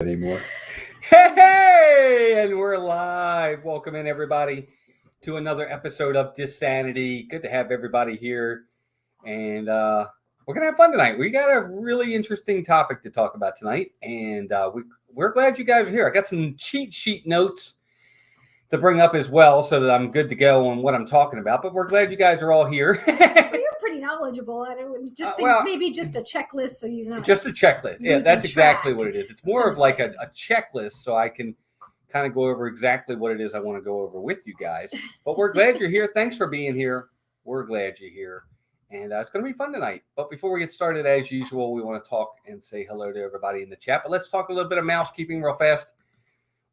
Anymore. Hey, and we're live. Welcome in, everybody, to another episode of DISANITY. Good to have everybody here, and we're gonna have fun tonight. We got a really interesting topic to talk about tonight, and we're glad you guys are here. I got some cheat sheet notes to bring up as well, so that I'm good to go on what I'm talking about. But we're glad you guys are all here. Pretty knowledgeable. I would just think maybe just a checklist, so you know. Just a checklist. Yeah, that's exactly what it is. It's more of like a checklist, so I can kind of go over exactly what it is I want to go over with you guys. But we're glad you're here. Thanks for being here. We're glad you're here, and it's going to be fun tonight. But before we get started, as usual, we want to talk and say hello to everybody in the chat. But let's talk a little bit of mousekeeping real fast.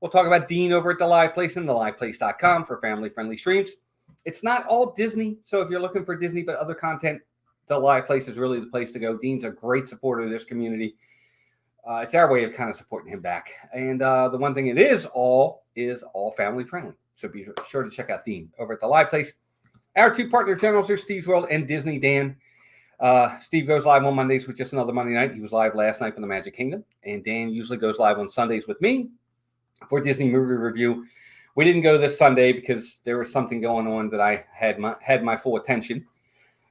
We'll talk about Dean over at The Live Place and theliveplace.com for family-friendly streams. It's not all Disney, so if you're looking for Disney but other content, The Live Place is really the place to go. Dean's a great supporter of this community. It's our way of kind of supporting him back. And the one thing it is all family-friendly. So be sure to check out Dean over at The Live Place. Our two partner channels are Steve's World and Disney Dan. Steve goes live on Mondays with Just Another Monday Night. He was live last night for the Magic Kingdom. And Dan usually goes live on Sundays with me for Disney movie review. We didn't go this Sunday because there was something going on that I had my full attention.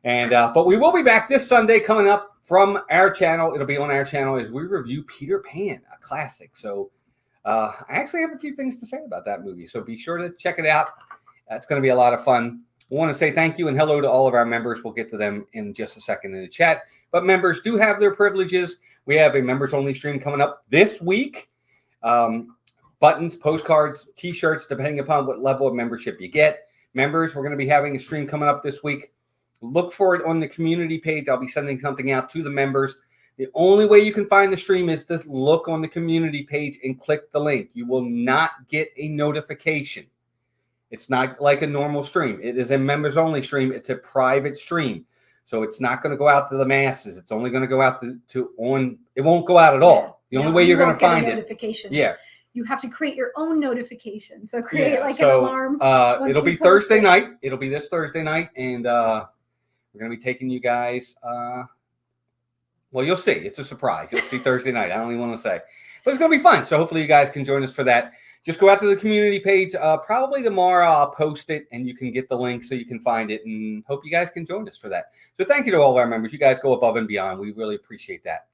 And but we will be back this Sunday coming up from our channel. It'll be on our channel as we review Peter Pan, a classic. So I actually have a few things to say about that movie. So be sure to check it out. It's going to be a lot of fun. I want to say thank you and hello to all of our members. We'll get to them in just a second in the chat. But members do have their privileges. We have a members-only stream coming up this week. Buttons, postcards, T-shirts, depending upon what level of membership you get. Members, we're going to be having a stream coming up this week. Look for it on the community page. I'll be sending something out to the members. The only way you can find the stream is to look on the community page and click the link. You will not get a notification. It's not like a normal stream. It is a members-only stream. It's a private stream. So it's not going to go out to the masses. It's only going to go out it won't go out at all. The only way you're going to find it. Notification. Yeah. You have to create your own notification. So create an alarm. It'll be Thursday night. It'll be this Thursday night. And we're going to be taking you guys. Well, you'll see. It's a surprise. You'll see Thursday night. I don't even want to say. But it's going to be fun. So hopefully you guys can join us for that. Just go out to the community page. Probably tomorrow I'll post it and you can get the link so you can find it. And hope you guys can join us for that. So thank you to all of our members. You guys go above and beyond. We really appreciate that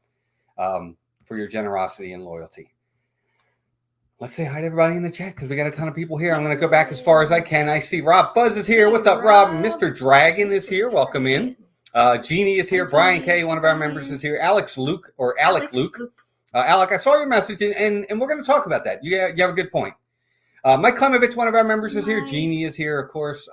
for your generosity and loyalty. Let's say hi to everybody in the chat because we got a ton of people here. I'm going to go back as far as I can. I see Rob Fuzz is here. What's up, Rob? Mr. Dragon is here. Welcome in. Jeannie is here. Brian K., one of our members, is here. Alec Luke. Alec, I saw your message, and we're going to talk about that. You have a good point. Mike Klemovich, one of our members, is here. Jeannie is here, of course.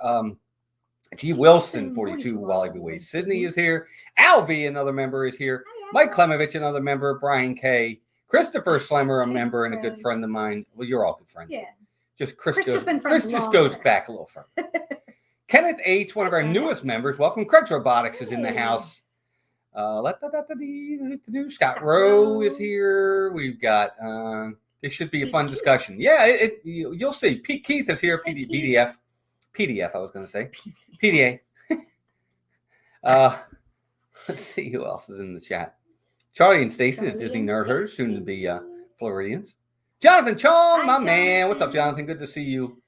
G. Wilson, 42, Wally B. Way. Sydney is here. Alvy, another member, is here. Mike Klemovich, another member. Brian K., Christopher Slemmer, a member and a good friend of mine. Well, you're all good friends. Yeah. Just Chris just goes back a little further. Kenneth H., one of our newest members. Welcome. Craig's Robotics is in the house. Scott Rowe is here. We've got, this should be a fun discussion. Yeah, you'll see. Pete Keith is here. PDF, I was going to say. PDA. Let's see who else is in the chat. Charlie and Stacy, the Disney Nerd Herders, soon to be Floridians. Jonathan Chong, my man. What's up, Jonathan? Good to see you.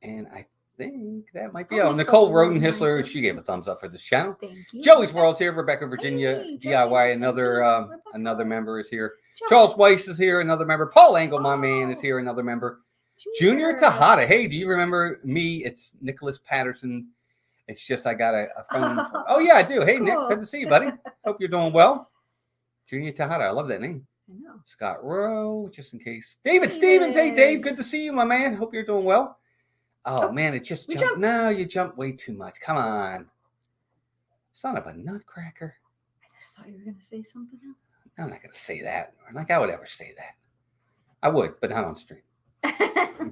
And I think that might be Nicole Rodenhisler, she gave a thumbs up for this channel. Thank you. Joey's World's here. Rebecca Virginia DIY, another member is here. Charles Weiss is here, another member. Paul Angle, my man, is here, another member. Junior Tejada. Hey, do you remember me? It's Nicholas Patterson. It's just I got a phone. Oh, yeah, I do. Hey, Nick, good to see you, buddy. Hope you're doing well. Junior Tejada, I love that name. I know. Scott Rowe, just in case. David Stevens, hey Dave, good to see you, my man. Hope you're doing well. Oh man, it just jumped. No, you jumped way too much. Come on. Son of a nutcracker. I just thought you were going to say something else. I'm not going to say that. Like I would ever say that. I would, but not on stream.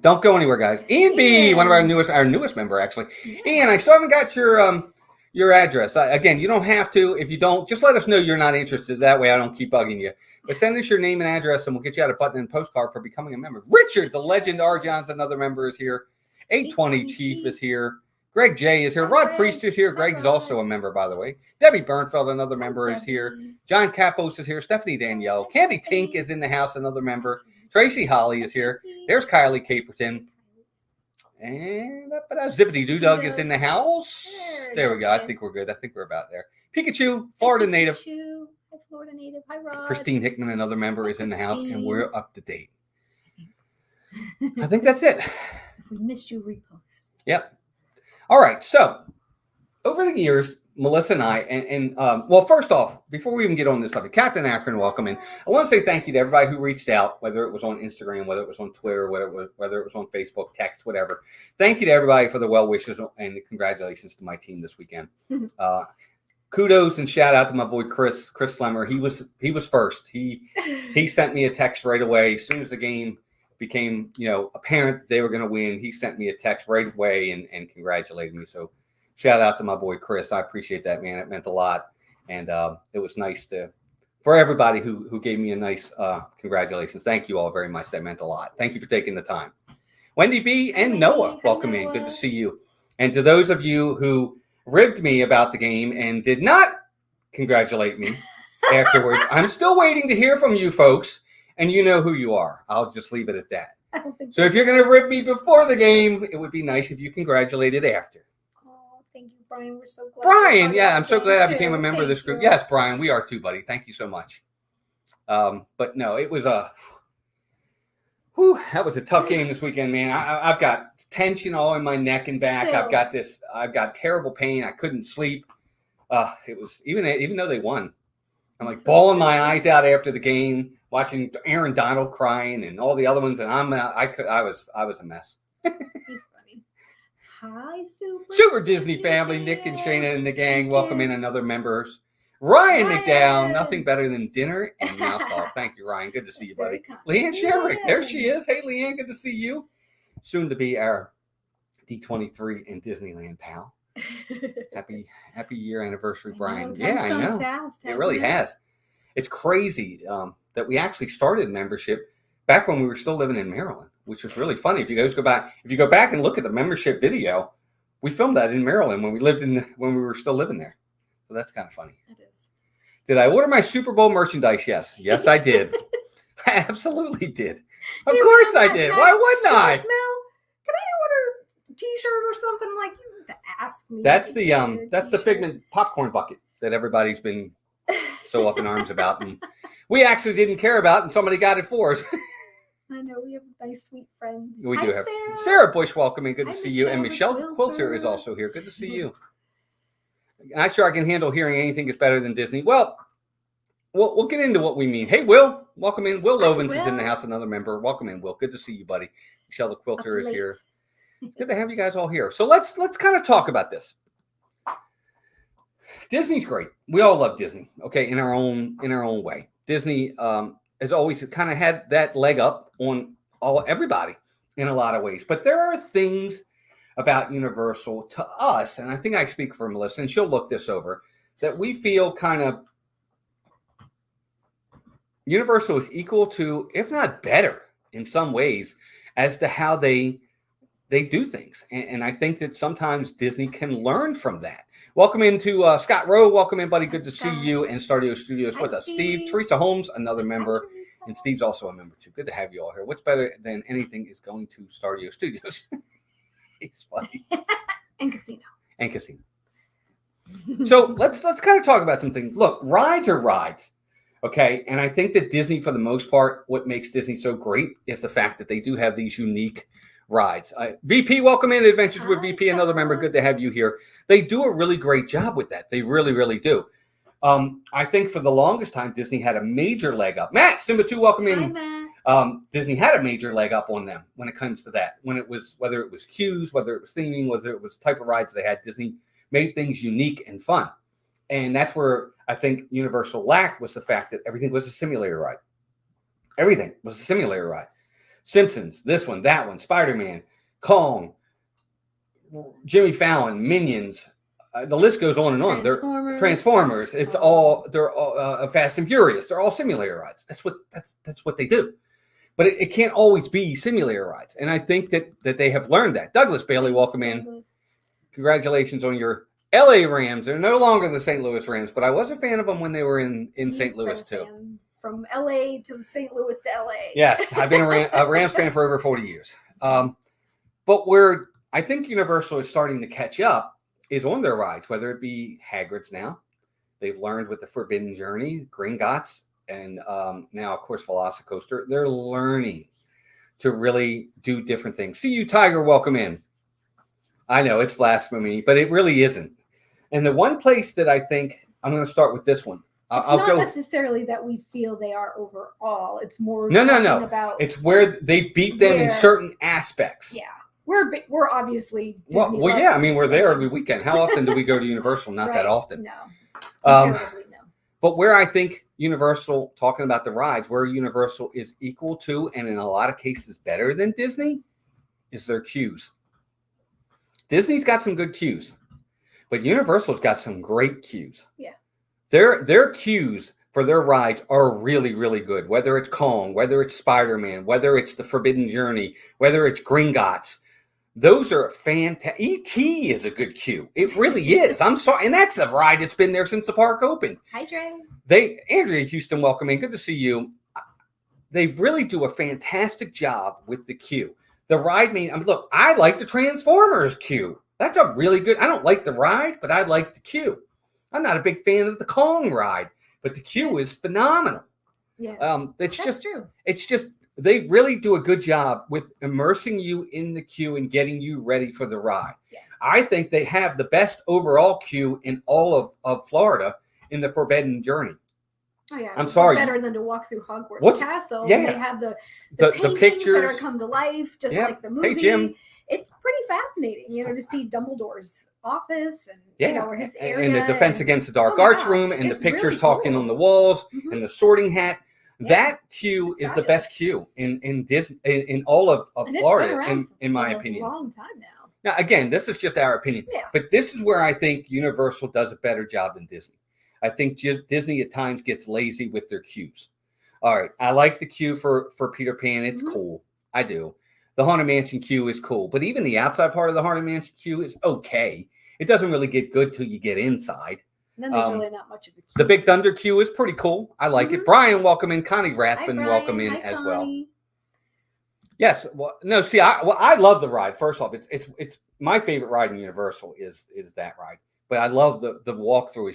Don't go anywhere, guys. Ian B., one of our newest member, actually. Ian, I still haven't got your address. Again, you don't have to. If you don't, just let us know you're not interested. That way I don't keep bugging you. But send us your name and address, and we'll get you out a button and postcard for becoming a member. Richard, the legend, Arjon's another member, is here. 820 Chief is here. Greg J is here. Rod Priest is here. Greg's also a member, by the way. Debbie Bernfeld, another member, is here. John Capos is here. Stephanie Danielle. Candy Tink is in the house, another member. Tracy Holly is here. There's Kylie Caperton. And Zippity Doo Dug is in the house. There we go. I think we're good. I think we're about there. Pikachu, Florida native. Hi, Florida native. Hi, Rod. Christine Hickman, another member, is in the house, and we're up to date. I think that's it. If we missed you, repost. Yep. All right. So, over the years, Melissa and I, well, first off, before we even get on this subject, Captain Akron, welcome in. I want to say thank you to everybody who reached out, whether it was on Instagram, whether it was on Twitter, whether it was on Facebook, text, whatever. Thank you to everybody for the well wishes and the congratulations to my team this weekend. Kudos and shout out to my boy Chris Slemmer. He was first. He sent me a text right away as soon as the game became apparent that they were going to win. He sent me a text right away and congratulated me. So. Shout out to my boy Chris. I appreciate that, man. It meant a lot, and it was nice for everybody who gave me a nice congratulations. Thank you all very much. That meant a lot. Thank you for taking the time. Wendy B and Noah, welcome in. Good to see you. And to those of you who ribbed me about the game and did not congratulate me afterwards, I'm still waiting to hear from you folks, and you know who you are. I'll just leave it at that. So if you're going to rib me before the game, it would be nice if you congratulated after. Thank you, Brian. We're so glad. Brian, yeah, I'm so glad I became a member of this group. Yes, Brian, we are too, buddy. Thank you so much. But no, it was that was a tough game this weekend, man. I've got tension all in my neck and back. I've got terrible pain. I couldn't sleep. It was even though they won, I'm like bawling my eyes out after the game, watching Aaron Donald crying and all the other ones, and I was a mess. He's funny. Hi, Super Disney family, Nick and Shayna and the gang. Welcome in another members. Ryan McDowell, nothing better than dinner and mouth off. Thank you, Ryan. Good to see you, buddy. Leanne Sherrick, there she is. Hey, Leanne, good to see you. Soon to be our D23 in Disneyland pal. Happy year anniversary, Brian. Yeah, I know. Fast, it really has. It's crazy that we actually started membership back when we were still living in Maryland, which was really funny. If you go back and look at the membership video, we filmed that in Maryland when we were still living there. So that's kind of funny. It is. Did I order my Super Bowl merchandise? Yes, I did. I absolutely did. Of course I did. Why wouldn't I? Mel, can I order a T-shirt or something? Like, you have to ask me. That's the Figment popcorn bucket that everybody's been so up in arms about, and we actually didn't care about, and somebody got it for us. I know, we have nice, sweet friends. We do have Sarah Bush, welcome in. Good to see you. And Michelle Quilter is also here. Good to see you. Not sure I can handle hearing anything is better than Disney. Well, we'll get into what we mean. Hey, Will, welcome in. Will Lovins is in the house, another member. Welcome in, Will. Good to see you, buddy. Michelle the Quilter is here. It's good to have you guys all here. So let's kind of talk about this. Disney's great. We all love Disney, okay, in our own way. Disney has always kind of had that leg up on everybody in a lot of ways. But there are things about Universal to us, and I think I speak for Melissa, and she'll look this over, that we feel kind of Universal is equal to, if not better, in some ways, as to how they do things. And I think that sometimes Disney can learn from that. Welcome into Scott Rowe. Welcome in, buddy. Good to see you in Stardio Studios. What's up, Steve? Teresa Holmes, another member. And Steve's also a member, too. Good to have you all here. What's better than anything is going to Stardio Studios. He's funny. And casino. So let's kind of talk about some things. Look, rides are rides. Okay. And I think that Disney, for the most part, what makes Disney so great is the fact that they do have these unique rides. VP, welcome in Adventures with VP, another member. Good to have you here. They do a really great job with that. They really, really do. I think for the longest time, Disney had a major leg up. Matt, Simba 2, welcome in. Hi, Matt. Disney had a major leg up on them when it comes to that. Whether it was queues, whether it was theming, whether it was the type of rides they had, Disney made things unique and fun. And that's where I think Universal lacked, was the fact that everything was a simulator ride. Everything was a simulator ride. Simpsons, this one, that one, Spider-Man, Kong, Jimmy Fallon, Minions. The list goes on and on. They're Transformers. They're all Fast and Furious. They're all simulator rides. That's what they do. But it can't always be simulator rides. And I think that they have learned that. Douglas Bailey, welcome in. Congratulations on your LA Rams. They're no longer the St. Louis Rams, but I was a fan of them when they were in St. Louis too. from LA to St. Louis to LA. Yes, I've been a Rams fan for over 40 years. But where I think Universal is starting to catch up is on their rides, whether it be Hagrid's now. They've learned with the Forbidden Journey, Gringotts, and now, of course, Velocicoaster. They're learning to really do different things. See you, Tiger. Welcome in. I know it's blasphemy, but it really isn't. And the one place that I think I'm going to start with this one. It's not necessarily that we feel they are overall. It's more no. about it's where they beat them in certain aspects. Yeah, we're obviously Disney well, yeah. I mean, we're there every weekend. How often do we go to Universal? Not that often. No. No. But where I think Universal, talking about the rides, where Universal is equal to, and in a lot of cases better than Disney, is their queues. Disney's got some good queues, but Universal's got some great queues. Yeah. Their queues for their rides are really, really good. Whether it's Kong, whether it's Spider-Man, whether it's the Forbidden Journey, whether it's Gringotts, those are fantastic. E.T. is a good queue. It really is. I'm sorry. And that's a ride that's been there since the park opened. Hi, Dre. Andrea Houston, welcome in. Good to see you. They really do a fantastic job with the queue. The ride, look, I like the Transformers queue. That's a really good, I don't like the ride, but I like the queue. I'm not a big fan of the Kong ride, but the queue is phenomenal. Yeah. That's true. It's just, they really do a good job with immersing you in the queue and getting you ready for the ride. Yeah. I think they have the best overall queue in all of Florida in the Forbidden Journey. Oh yeah, I'm sorry. Better than to walk through Hogwarts Castle. Yeah. They have the paintings pictures that are come to life, just like the movie. Hey, Jim. It's pretty fascinating, to see Dumbledore's office and or his area and the Defense Against the Dark Arts room, and the pictures really talking on the walls, and the Sorting Hat. Yeah. That queue is the best queue in Disney in all of Florida, in my opinion. A long time now. Now, again, this is just our opinion, but this is where I think Universal does a better job than Disney. I think Disney at times gets lazy with their queues. All right, I like the queue for Peter Pan. It's cool. I do. The Haunted Mansion queue is cool, but even the outside part of the Haunted Mansion queue is okay. It doesn't really get good till you get inside. Then there's really not much of a queue. The Big Thunder queue is pretty cool. I like it. Brian, welcome in. Connie Rathbun, welcome in as well. Yes. Well, no. See, I love the ride. First off, it's my favorite ride in Universal is that ride. But I love the walkthrough.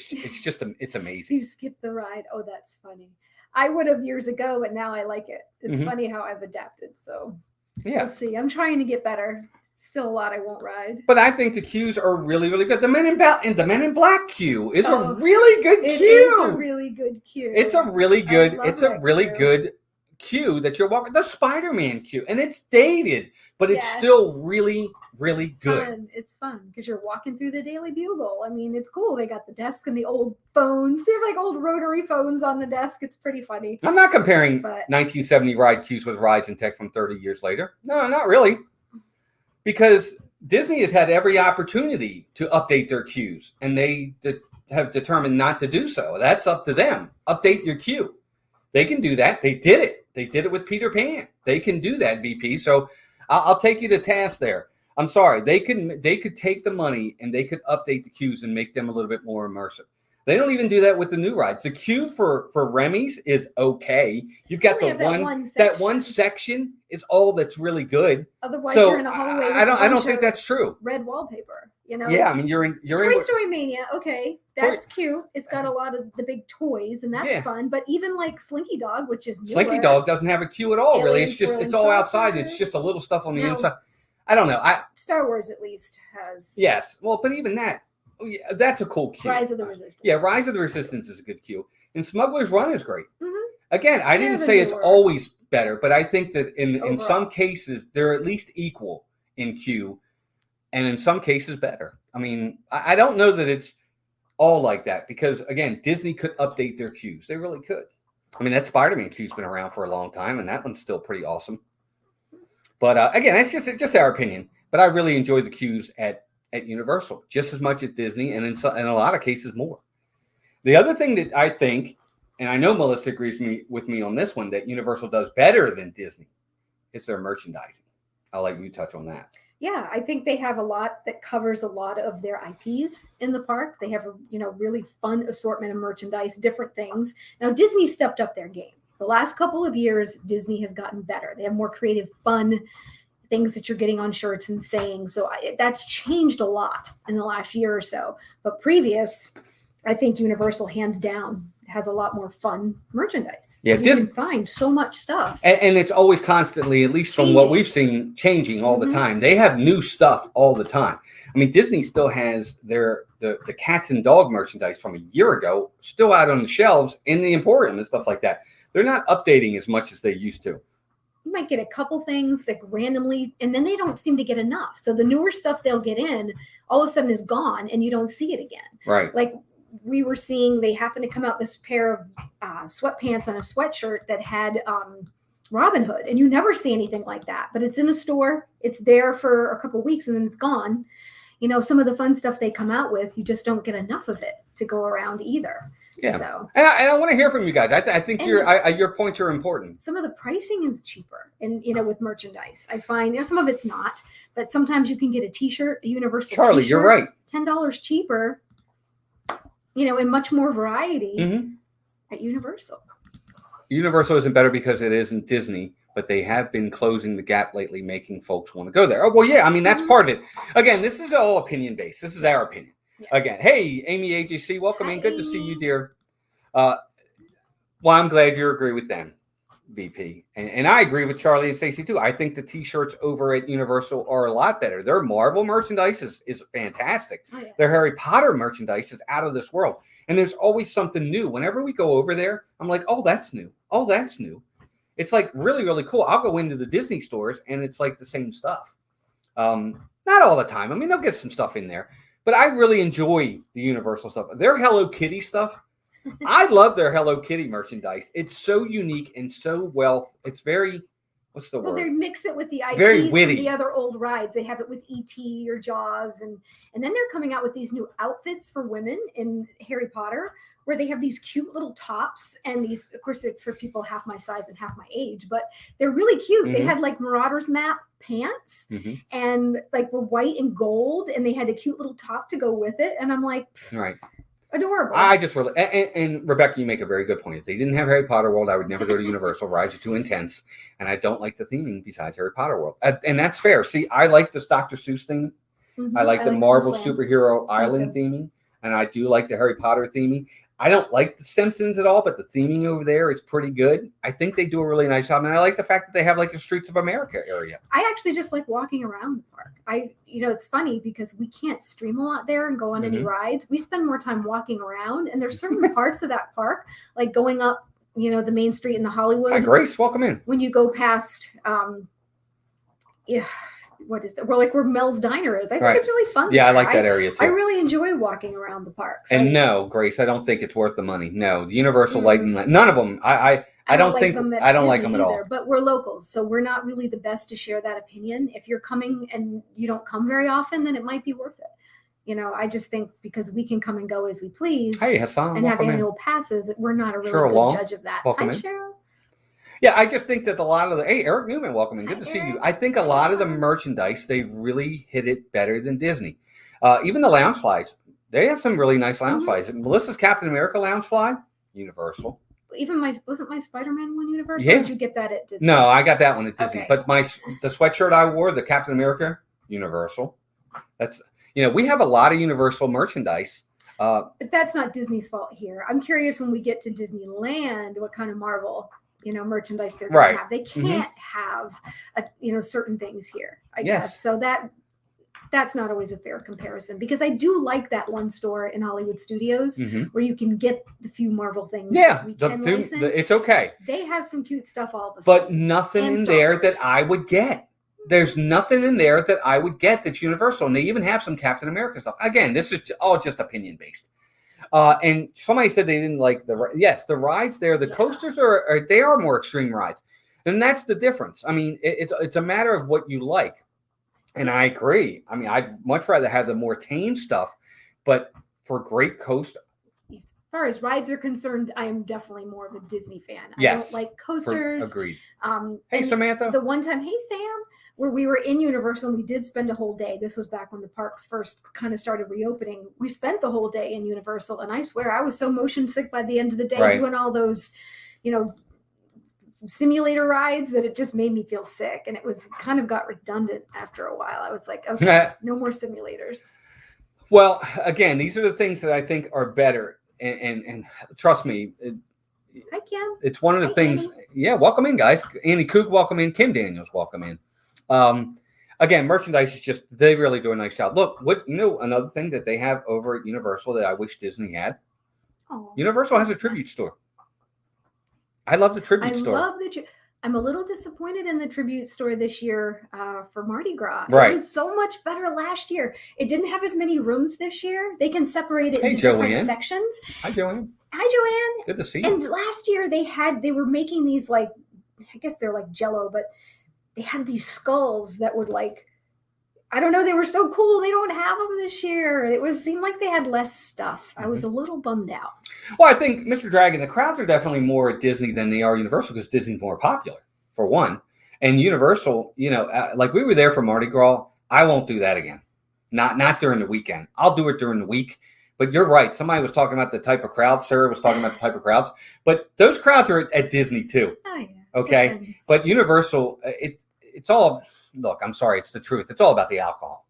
It's amazing. You skipped the ride. Oh, that's funny. I would have years ago, but now I like it. It's funny how I've adapted. So we'll see. I'm trying to get better. Still a lot I won't ride. But I think the queues are really, really good. The Men in Black queue is a really good queue. It is a really good queue. It's a really good. It's a really good queue that you're walking. The Spider-Man queue, and it's dated, but it's still really, really good. It's fun because you're walking through the Daily Bugle. I mean, it's cool. They got the desk and the old phones. They have like old rotary phones on the desk. It's pretty funny. I'm not comparing 1970 ride queues with rides and tech from 30 years later. No, not really. Because Disney has had every opportunity to update their queues, and they have determined not to do so. That's up to them. Update your queue. They can do that. They did it. They did it with Peter Pan. They can do that, VP. So I'll take you to task there. I'm sorry. They could take the money and they could update the queues and make them a little bit more immersive. They don't even do that with the new rides. The queue for Remy's is okay. You've got that one section is all that's really good. Otherwise, you're in a hallway. I don't think that's true. Red wallpaper. Yeah, I mean you're in Toy Story Mania. Okay, that's cute. It's got a lot of the big toys, and that's fun. But even like Slinky Dog, which is newer, Slinky Dog doesn't have a queue at all. Really, it's all outside. It's just a little stuff on the inside. I don't know. Star Wars at least has. Yes, well, but even that. Yeah, that's a cool queue. Rise of the Resistance. Yeah, Rise of the Resistance is a good queue. And Smuggler's Run is great. Mm-hmm. Again, I didn't say it's always better, but I think that in some cases, they're at least equal in queue, and in some cases better. I mean, I don't know that it's all like that because, again, Disney could update their queues. They really could. I mean, that Spider-Man queue's been around for a long time, and that one's still pretty awesome. But, again, it's just our opinion. But I really enjoy the queues at Universal just as much as Disney, and in a lot of cases more. The other thing that I think, and I know Melissa agrees with me on this one, that Universal does better than Disney is their merchandising. I'll let you touch on that. Yeah, I think they have a lot that covers a lot of their IPs in the park. They have a really fun assortment of merchandise, different things. Now Disney stepped up their game. The last couple of years, Disney has gotten better. They have more creative, fun things that you're getting on shirts and sayings. So that's changed a lot in the last year or so. But previous, I think Universal, hands down, has a lot more fun merchandise. Yeah, you can find so much stuff. And it's always constantly, at least from what we've seen, changing all the time. They have new stuff all the time. I mean, Disney still has the cats and dog merchandise from a year ago still out on the shelves in the Emporium and stuff like that. They're not updating as much as they used to. You might get a couple things like randomly, and then they don't seem to get enough. So the newer stuff they'll get in all of a sudden is gone and you don't see it again. Right. Like we were seeing, they happened to come out this pair of sweatpants on a sweatshirt that had Robin Hood, and you never see anything like that, but it's in a store. It's there for a couple of weeks and then it's gone. You know, some of the fun stuff they come out with, you just don't get enough of it to go around either. Yeah. So, and I want to hear from you guys. I think your points are important. Some of the pricing is cheaper, and with merchandise, I find some of it's not, but sometimes you can get a T-shirt, a Universal Charlie, T-shirt, you're right. $10 cheaper. And much more variety at Universal. Universal isn't better because it isn't Disney, but they have been closing the gap lately, making folks want to go there. Oh, well, yeah, I mean, that's part of it. Again, this is all opinion-based. This is our opinion. Yeah. Again, hey, Amy AJC, welcome in. Good to see you, dear. Well, I'm glad you agree with them, VP. And I agree with Charlie and Stacey, too. I think the T-shirts over at Universal are a lot better. Their Marvel merchandise is fantastic. Oh, yeah. Their Harry Potter merchandise is out of this world. And there's always something new. Whenever we go over there, I'm like, oh, that's new. Oh, that's new. It's like really, really cool. I'll go into the Disney stores and it's like the same stuff. Not all the time. I mean, they'll get some stuff in there. But I really enjoy the Universal stuff. Their Hello Kitty stuff. I love their Hello Kitty merchandise. It's so unique and so it's very, what's the word? Well, they mix it with the IPs very witty. From the other old rides. They have it with E.T. or Jaws. And then they're coming out with these new outfits for women in Harry Potter, where they have these cute little tops and these, of course, for people half my size and half my age, but they're really cute. They had like Marauders map pants and like were white and gold, and they had a cute little top to go with it. And I'm like, right. Adorable. I just really, and Rebecca, you make a very good point. If they didn't have Harry Potter World, I would never go to Universal. Rides are too intense, and I don't like the theming besides Harry Potter World. And that's fair. See, I like this Dr. Seuss thing. I like the Marvel Superhero Island theming, and I do like the Harry Potter theming. I don't like the Simpsons at all, but the theming over there is pretty good. I think they do a really nice job, and I like the fact that they have like the Streets of America area. I actually just like walking around the park. It's funny because we can't stream a lot there and go on any rides. We spend more time walking around, and there's certain parts of that park, like going up, the main street in the Hollywood. Hi, Grace. Welcome in. When you go past, what is that? Where Mel's Diner is. I think it's really fun. Yeah, I like that area too. I really enjoy walking around the park. So no, Grace, I don't think it's worth the money. No, the Universal Lightning, none of them. I don't like them at all. But we're locals, so we're not really the best to share that opinion. If you're coming and you don't come very often, then it might be worth it. I just think because we can come and go as we please. Hey, Hassan, and have annual passes, we're not a really good judge of that. Welcome Hi, in. Cheryl. Yeah, I just think that a lot of hey, Eric Newman, welcome in. Good to see you. I think a lot of the merchandise, they've really hit it better than Disney. Even the Loungeflies, they have some really nice Loungeflies. Melissa's Captain America Loungefly, Universal. Even wasn't my Spider-Man one Universal? Yeah. Or did you get that at Disney? No, I got that one at Disney. Okay. But the sweatshirt I wore, the Captain America, Universal. That's we have a lot of Universal merchandise. But that's not Disney's fault here. I'm curious when we get to Disneyland, what kind of Marvel merchandise they're going to have. They can't have certain things here, I guess. So that's not always a fair comparison, because I do like that one store in Hollywood Studios where you can get the few Marvel things. Yeah, it's okay. They have some cute stuff all the But nothing in there that I would get. There's nothing in there that I would get that's Universal. And they even have some Captain America stuff. Again, this is all just opinion based. And somebody said they didn't like the rides there. The coasters they are more extreme rides. And that's the difference. I mean, it's a matter of what you like. And I agree. I mean, I'd much rather have the more tame stuff, but for great coast. As far as rides are concerned, I am definitely more of a Disney fan. Yes. I don't like coasters. Agreed. Hey, Samantha. The one time, hey, Sam, where we were in Universal and we did spend a whole day. This was back when the parks first kind of started reopening. We spent the whole day in Universal, and I swear I was so motion sick by the end of the day doing all those, simulator rides that it just made me feel sick, and it was kind of got redundant after a while. I was like, okay, no more simulators. Well, again, these are the things that I think are better, and trust me, Hi, Kim. it's one of the Hi, things. Annie. Yeah, welcome in, guys. Annie Kook, welcome in. Kim Daniels, welcome in. Again, merchandise is just, they really do a nice job. Look, another thing that they have over at Universal that I wish Disney had. Oh, Universal has a tribute store. I love the tribute store. I'm a little disappointed in the tribute store this year for Mardi Gras. Right. It was so much better last year. It didn't have as many rooms this year. They can separate it into different sections. Hi, Joanne. Hi, Joanne. Good to see you. And last year they were making these, like, I guess they're like Jell-O, but they had these skulls that would, like, I don't know, they were so cool. They don't have them this year. Seemed like they had less stuff. I was a little bummed out. Well, I think, Mr. Dragon, the crowds are definitely more at Disney than they are Universal because Disney's more popular, for one. And Universal, like we were there for Mardi Gras. I won't do that again. Not during the weekend. I'll do it during the week. But you're right. Somebody was talking about the type of crowds. Sarah was talking about the type of crowds. But those crowds are at Disney too. Oh, yeah. Okay? Depends. But Universal, it's all... Look, I'm sorry. It's the truth. It's all about the alcohol.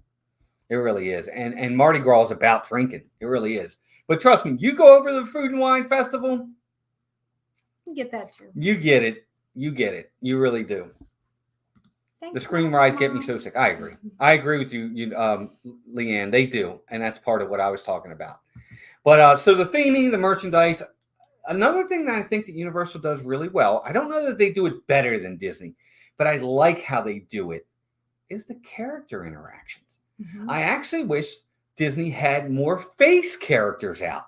It really is. And Mardi Gras is about drinking. It really is. But trust me, you go over to the Food and Wine Festival. You get that too. You get it. You get it. You really do. Thanks, the screen rides get me so sick. I agree. I agree with you, Leanne. They do. And that's part of what I was talking about. But so the theming, the merchandise, another thing that I think that Universal does really well, I don't know that they do it better than Disney, but I like how they do it, is the character interactions. Mm-hmm. I actually wish Disney had more face characters out.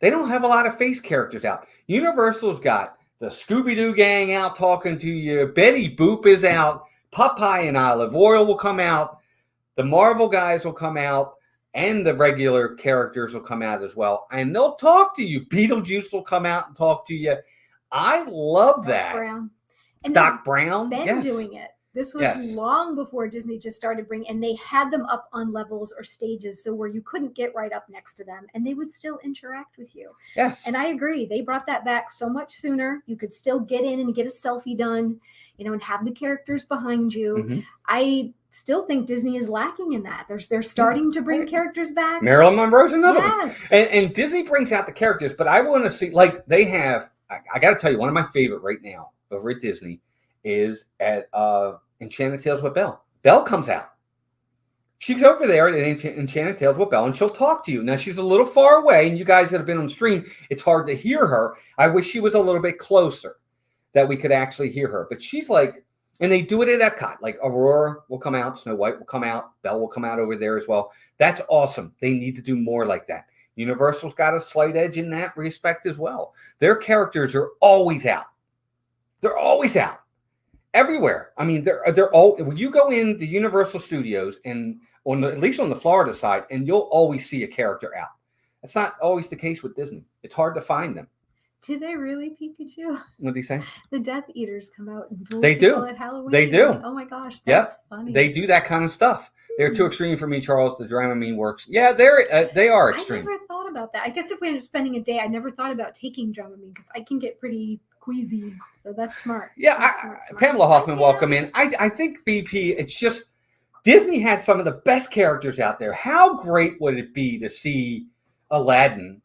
They don't have a lot of face characters out. Universal's got the Scooby-Doo gang out talking to you. Betty Boop is out. Popeye and Olive Oil will come out. The Marvel guys will come out. And the regular characters will come out as well. And they'll talk to you. Beetlejuice will come out and talk to you. I love that. Brown. And Doc Brown, been doing it. This was long before Disney just started bringing, and they had them up on levels or stages, so where you couldn't get right up next to them, and they would still interact with you. Yes. And I agree. They brought that back so much sooner. You could still get in and get a selfie done, and have the characters behind you. Mm-hmm. I still think Disney is lacking in that. They're starting to bring characters back. Marilyn Monroe's another one. And Disney brings out the characters, but I want to see, like, they have, I got to tell you, one of my favorite right now over at Disney is at Enchanted Tales with Belle. Belle comes out. She's over there at Enchanted Tales with Belle, and she'll talk to you. Now, she's a little far away, and you guys that have been on stream, it's hard to hear her. I wish she was a little bit closer that we could actually hear her. But she's like, and they do it at Epcot. Like, Aurora will come out, Snow White will come out, Belle will come out over there as well. That's awesome. They need to do more like that. Universal's got a slight edge in that respect as well. Their characters are always out. They're always out. Everywhere. I mean, they're all, when you go into Universal Studios and at least on the Florida side, and you'll always see a character out. That's not always the case with Disney. It's hard to find them. Do they really, Pikachu? What do you say? The Death Eaters come out and they do at Halloween. They do. Oh my gosh, that's funny. They do that kind of stuff. They're too extreme for me, Charles. The Dramamine works. Yeah, they are extreme. I never thought about that. I guess if we were spending a day, I never thought about taking Dramamine because I can get pretty queasy. So that's smart. Yeah, smart. Pamela Hoffman, welcome in. I think BP, it's just, Disney has some of the best characters out there. How great would it be to see Aladdin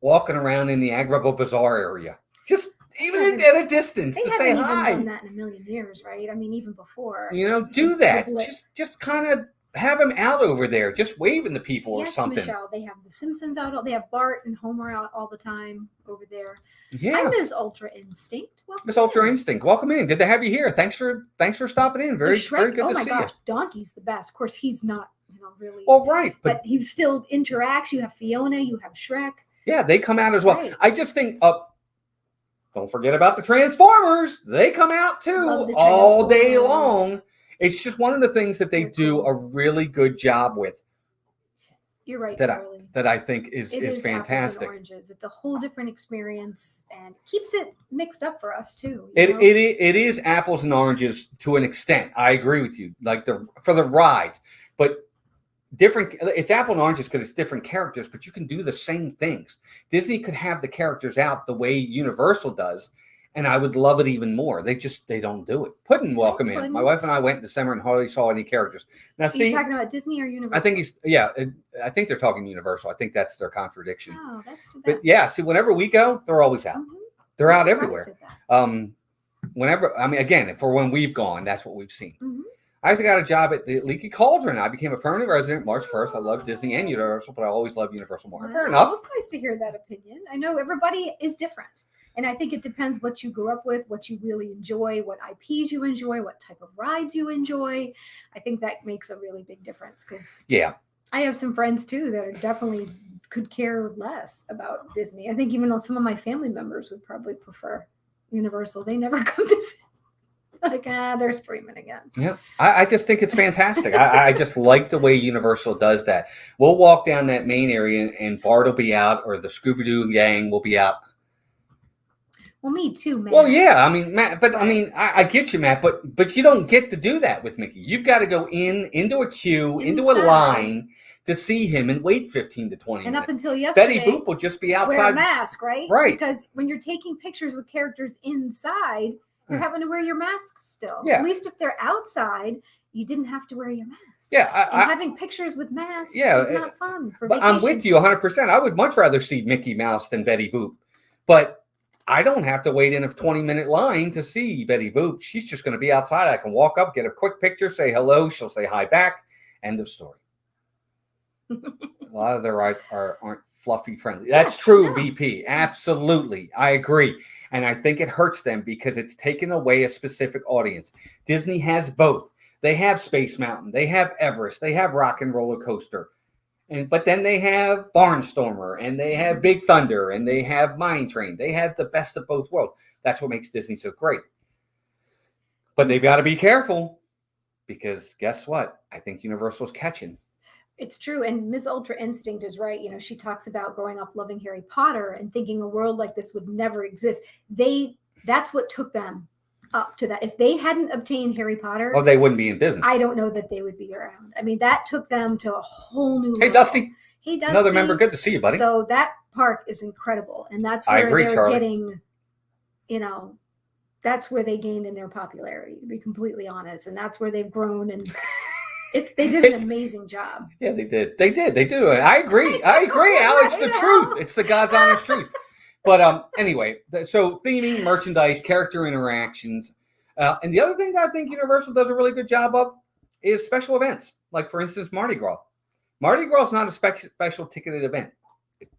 walking around in the Agrabah Bazaar area? Just even at a distance to say hi. They haven't done that in a million years, right? I mean, even before. Do that. Just kind of have him out over there, just waving to people or something. Michelle, they have the Simpsons out. They have Bart and Homer out all the time over there. Yeah. I'm Ms. Ultra Instinct. Ms. Ultra Instinct, welcome in. Good to have you here. Thanks for stopping in. Very good to see you. Oh my gosh, Donkey's the best. Of course, he's not, really. Well, right, but he still interacts. You have Fiona. You have Shrek. Yeah, they come out as well. Right. I just think don't forget about the Transformers. They come out too all day long. It's just one of the things that they do a really good job with. You're right, that I think is fantastic. Apples and oranges. It's a whole different experience and keeps it mixed up for us too. It is apples and oranges to an extent. I agree with you. Like for the rides, but different. It's apple and oranges because it's different characters, but you can do the same things. Disney could have the characters out the way Universal does, And I would love it even more. They don't do it. Puddin' welcome in. Puddin'. My wife and I went in December and hardly saw any characters. Now, Are you talking about Disney or Universal? I think I think they're talking Universal. I think that's their contradiction. Oh, that's too bad. But yeah, see, whenever we go, they're always out. Mm-hmm. They're out everywhere. Again, for when we've gone, that's what we've seen. Mm-hmm. I actually got a job at the Leaky Cauldron. I became a permanent resident March 1st. I love Disney and Universal, but I always love Universal more. Wow. Fair enough. Well, it's nice to hear that opinion. I know everybody is different. And I think it depends what you grew up with, what you really enjoy, what IPs you enjoy, what type of rides you enjoy. I think that makes a really big difference because I have some friends too that are definitely could care less about Disney. I think even though some of my family members would probably prefer Universal, they never come to see. Like, they're streaming again. Yeah, I just think it's fantastic. I just like the way Universal does that. We'll walk down that main area and Bart will be out or the Scooby-Doo gang will be out. Well, me too, man. Well, yeah, I mean, Matt, but I mean, I get you, Matt, but you don't get to do that with Mickey. You've got to go into a queue, into a line to see him and wait 15 to 20 minutes. And up until yesterday, Betty Boop will just be outside. Wear a mask, right? Right. Because when you're taking pictures with characters inside, you're having to wear your mask still. Yeah. At least if they're outside, you didn't have to wear your mask. Yeah. And having pictures with masks is not fun for but vacation. I'm with you 100%. I would much rather see Mickey Mouse than Betty Boop. But I don't have to wait in a 20-minute line to see Betty Boop. She's just going to be outside. I can walk up, get a quick picture, say hello. She'll say hi back. End of story. A lot of their rides aren't fluffy friendly. That's true, VP. Absolutely. I agree. And I think it hurts them because it's taken away a specific audience. Disney has both. They have Space Mountain. They have Everest. They have Rock and Roller Coaster. But then they have Barnstormer. And they have Big Thunder. And they have Mine Train. They have the best of both worlds. That's what makes Disney so great. But they've got to be careful. Because guess what? I think Universal's catching. It's true. And Ms. Ultra Instinct is right. You know, she talks about growing up loving Harry Potter and thinking a world like this would never exist. That's what took them up to that. If they hadn't obtained Harry Potter, they wouldn't be in business. I don't know that they would be around. I mean, that took them to a whole new level. Hey, Dusty. Hey, Dusty. Another member. Good to see you, buddy. So that park is incredible. And that's where they're Charlie. getting, that's where they gained in their popularity, to be completely honest. And that's where they've grown and they did an amazing job. Yeah, they did. They do. I agree. Alex, the truth. It's the God's honest truth. But anyway, so theming, merchandise, character interactions. And the other thing that I think Universal does a really good job of is special events. Like, for instance, Mardi Gras. Mardi Gras is not a special ticketed event. It's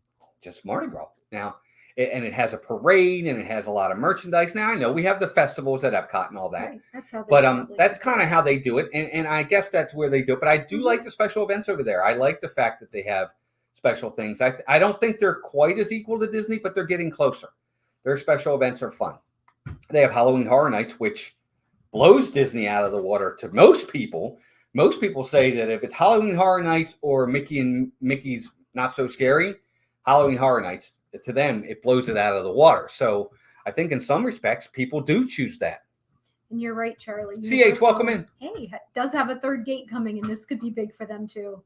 just Mardi Gras. Now, and it has a parade and it has a lot of merchandise. Now, I know we have the festivals at Epcot and all that. Right. That's how that's kind of how they do it. And I guess that's where they do it. But I do like the special events over there. I like the fact that they have special things. I don't think they're quite as equal to Disney, but they're getting closer. Their special events are fun. They have Halloween Horror Nights, which blows Disney out of the water to most people. Most people say that if it's Halloween Horror Nights or Mickey and Mickey's Not So Scary, Halloween Horror Nights, to them, it blows it out of the water. So I think in some respects, people do choose that. And you're right, Charlie. CH, welcome in. Hey, does have a third gate coming, and this could be big for them too.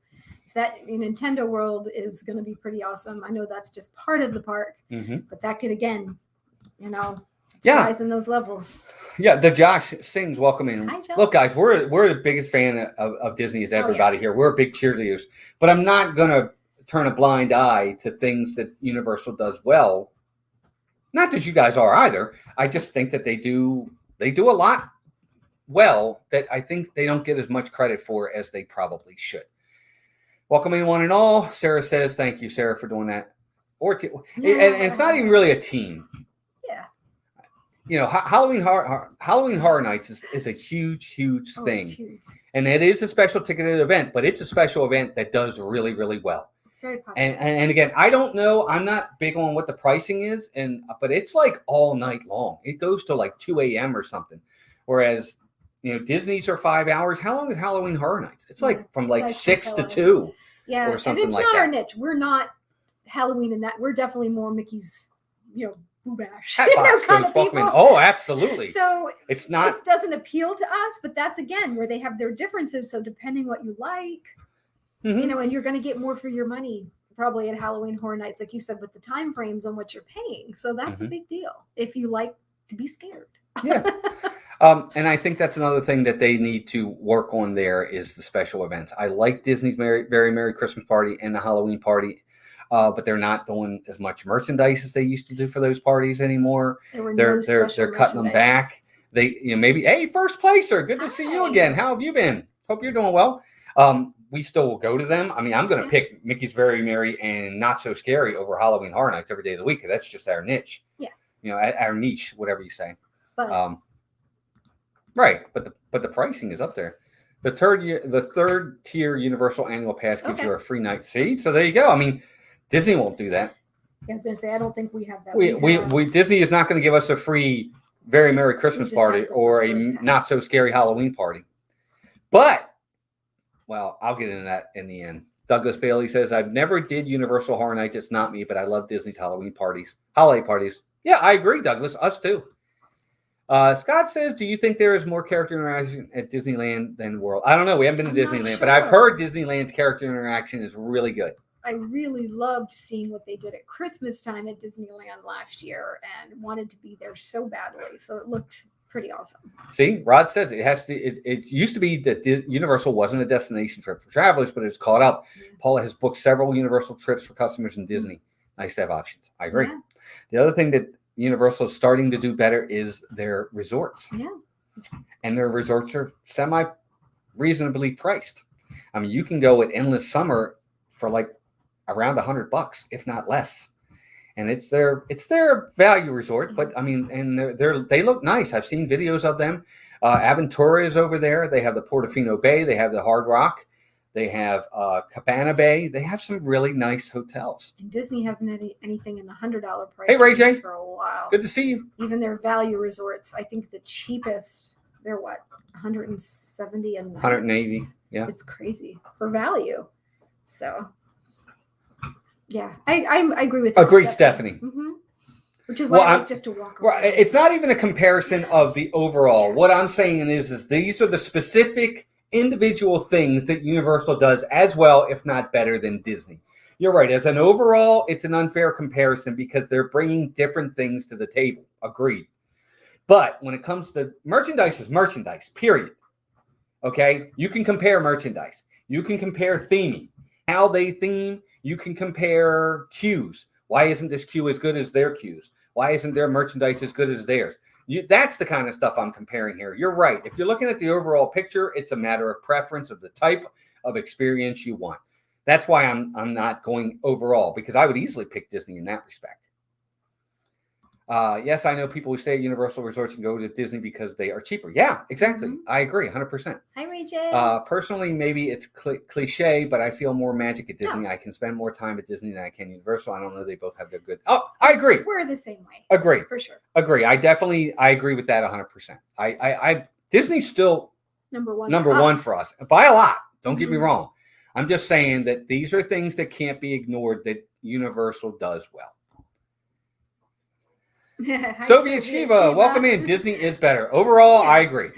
If that Nintendo World is going to be pretty awesome. I know that's just part of the park, but that could, again, rise in those levels. Yeah, the Josh Sings, welcome in. Hi, Josh. Look, guys, we're the biggest fan of Disney as everybody here. We're big cheerleaders, but I'm not going to turn a blind eye to things that Universal does well. Not that you guys are either. I just think that they do a lot well that I think they don't get as much credit for as they probably should. Welcome in, one and all. Sarah says, thank you, Sarah, for doing that. And it's not even really a team. Yeah. Halloween Horror Nights is a huge thing. It's huge. And it is a special ticketed event, but it's a special event that does really, really well. Very popular. And again, I don't know. I'm not big on what the pricing is, but it's like all night long. It goes to like 2 a.m. or something. Whereas, Disney's are 5 hours. How long is Halloween Horror Nights? It's like from like 6 to 2. Yeah, or something and it's like not that. our niche. We're not Halloween in that. We're definitely more Mickey's, Boo Bash. Kind of people. Oh, absolutely. So it's not. It doesn't appeal to us, but that's again where they have their differences. So depending what you like, and you're going to get more for your money probably at Halloween Horror Nights, like you said, with the time frames on what you're paying. So that's a big deal if you like to be scared. Yeah. And I think that's another thing that they need to work on there is the special events. I like Disney's Very Merry Christmas Party and the Halloween party, but they're not doing as much merchandise as they used to do for those parties anymore. They're cutting them back. They, maybe, hey, first placer, good to see you again. How have you been? Hope you're doing well. We still will go to them. I mean, I'm going to pick Mickey's Very Merry and Not So Scary over Halloween Horror Nights every day of the week, because that's just our niche. Yeah. Our niche, whatever you say. But, right, but the pricing is up there. The third tier Universal Annual Pass gives you a free night. See, so there you go. I mean, Disney won't do that. I was going to say, I don't think we have that. We Disney is not going to give us a free Very Merry Christmas party or a Not So Scary Halloween party. But, well, I'll get into that in the end. Douglas Bailey says, I've never did Universal Horror Nights. It's not me, but I love Disney's holiday parties. Yeah, I agree, Douglas. Us too. Scott says, do you think there is more character interaction at Disneyland than World? I don't know. We haven't been to Disneyland, but I've heard Disneyland's character interaction is really good. I really loved seeing what they did at Christmas time at Disneyland last year and wanted to be there so badly. So it looked pretty awesome. See, Rod says it used to be that Universal wasn't a destination trip for travelers, but it's caught up. Yeah. Paula has booked several Universal trips for customers in Disney. Nice to have options. I agree. Yeah. The other thing that Universal is starting to do better is their resorts. Yeah. And their resorts are semi-reasonably priced. I mean, you can go at Endless Summer for like around $100, if not less. And it's their value resort, but I mean, and they look nice. I've seen videos of them. Aventura is over there. They have the Portofino Bay. They have the Hard Rock. They have Cabana Bay. They have some really nice hotels. And Disney hasn't had anything in the $100 price hey, Ray J. for a while. Good to see you. Even their value resorts, I think the cheapest, they're what, 170 and 180. Yeah, it's crazy for value. So, yeah, I agree with that. Agreed, Stephanie. Mm-hmm. Which is why I like just to walk around. Well, it's not even a comparison of the overall. What I'm saying is these are the specific individual things that Universal does as well, if not better than Disney. You're right. As an overall, it's an unfair comparison because they're bringing different things to the table. Agreed. But when it comes to merchandise, is merchandise, period. Okay? You can compare merchandise. You can compare theming, how they theme. You can compare queues. Why isn't this queue as good as their queues? Why isn't their merchandise as good as theirs? That's the kind of stuff I'm comparing here. You're right. If you're looking at the overall picture, it's a matter of preference of the type of experience you want. That's why I'm not going overall, because I would easily pick Disney in that respect. Yes, I know people who stay at Universal Resorts and go to Disney because they are cheaper. Yeah, exactly. Mm-hmm. I agree, 100%. Hi, Ray J. Personally, maybe it's cliche, but I feel more magic at Disney. Yeah. I can spend more time at Disney than I can Universal. I don't know. They both have their good. Oh, I agree. We're the same way. Agree. For sure. Agree. I agree with that 100%. Disney's still number one for us by a lot. Don't get me wrong. I'm just saying that these are things that can't be ignored that Universal does well. Soviet Shiva, welcome in. Disney is better. Overall, yes. I agree.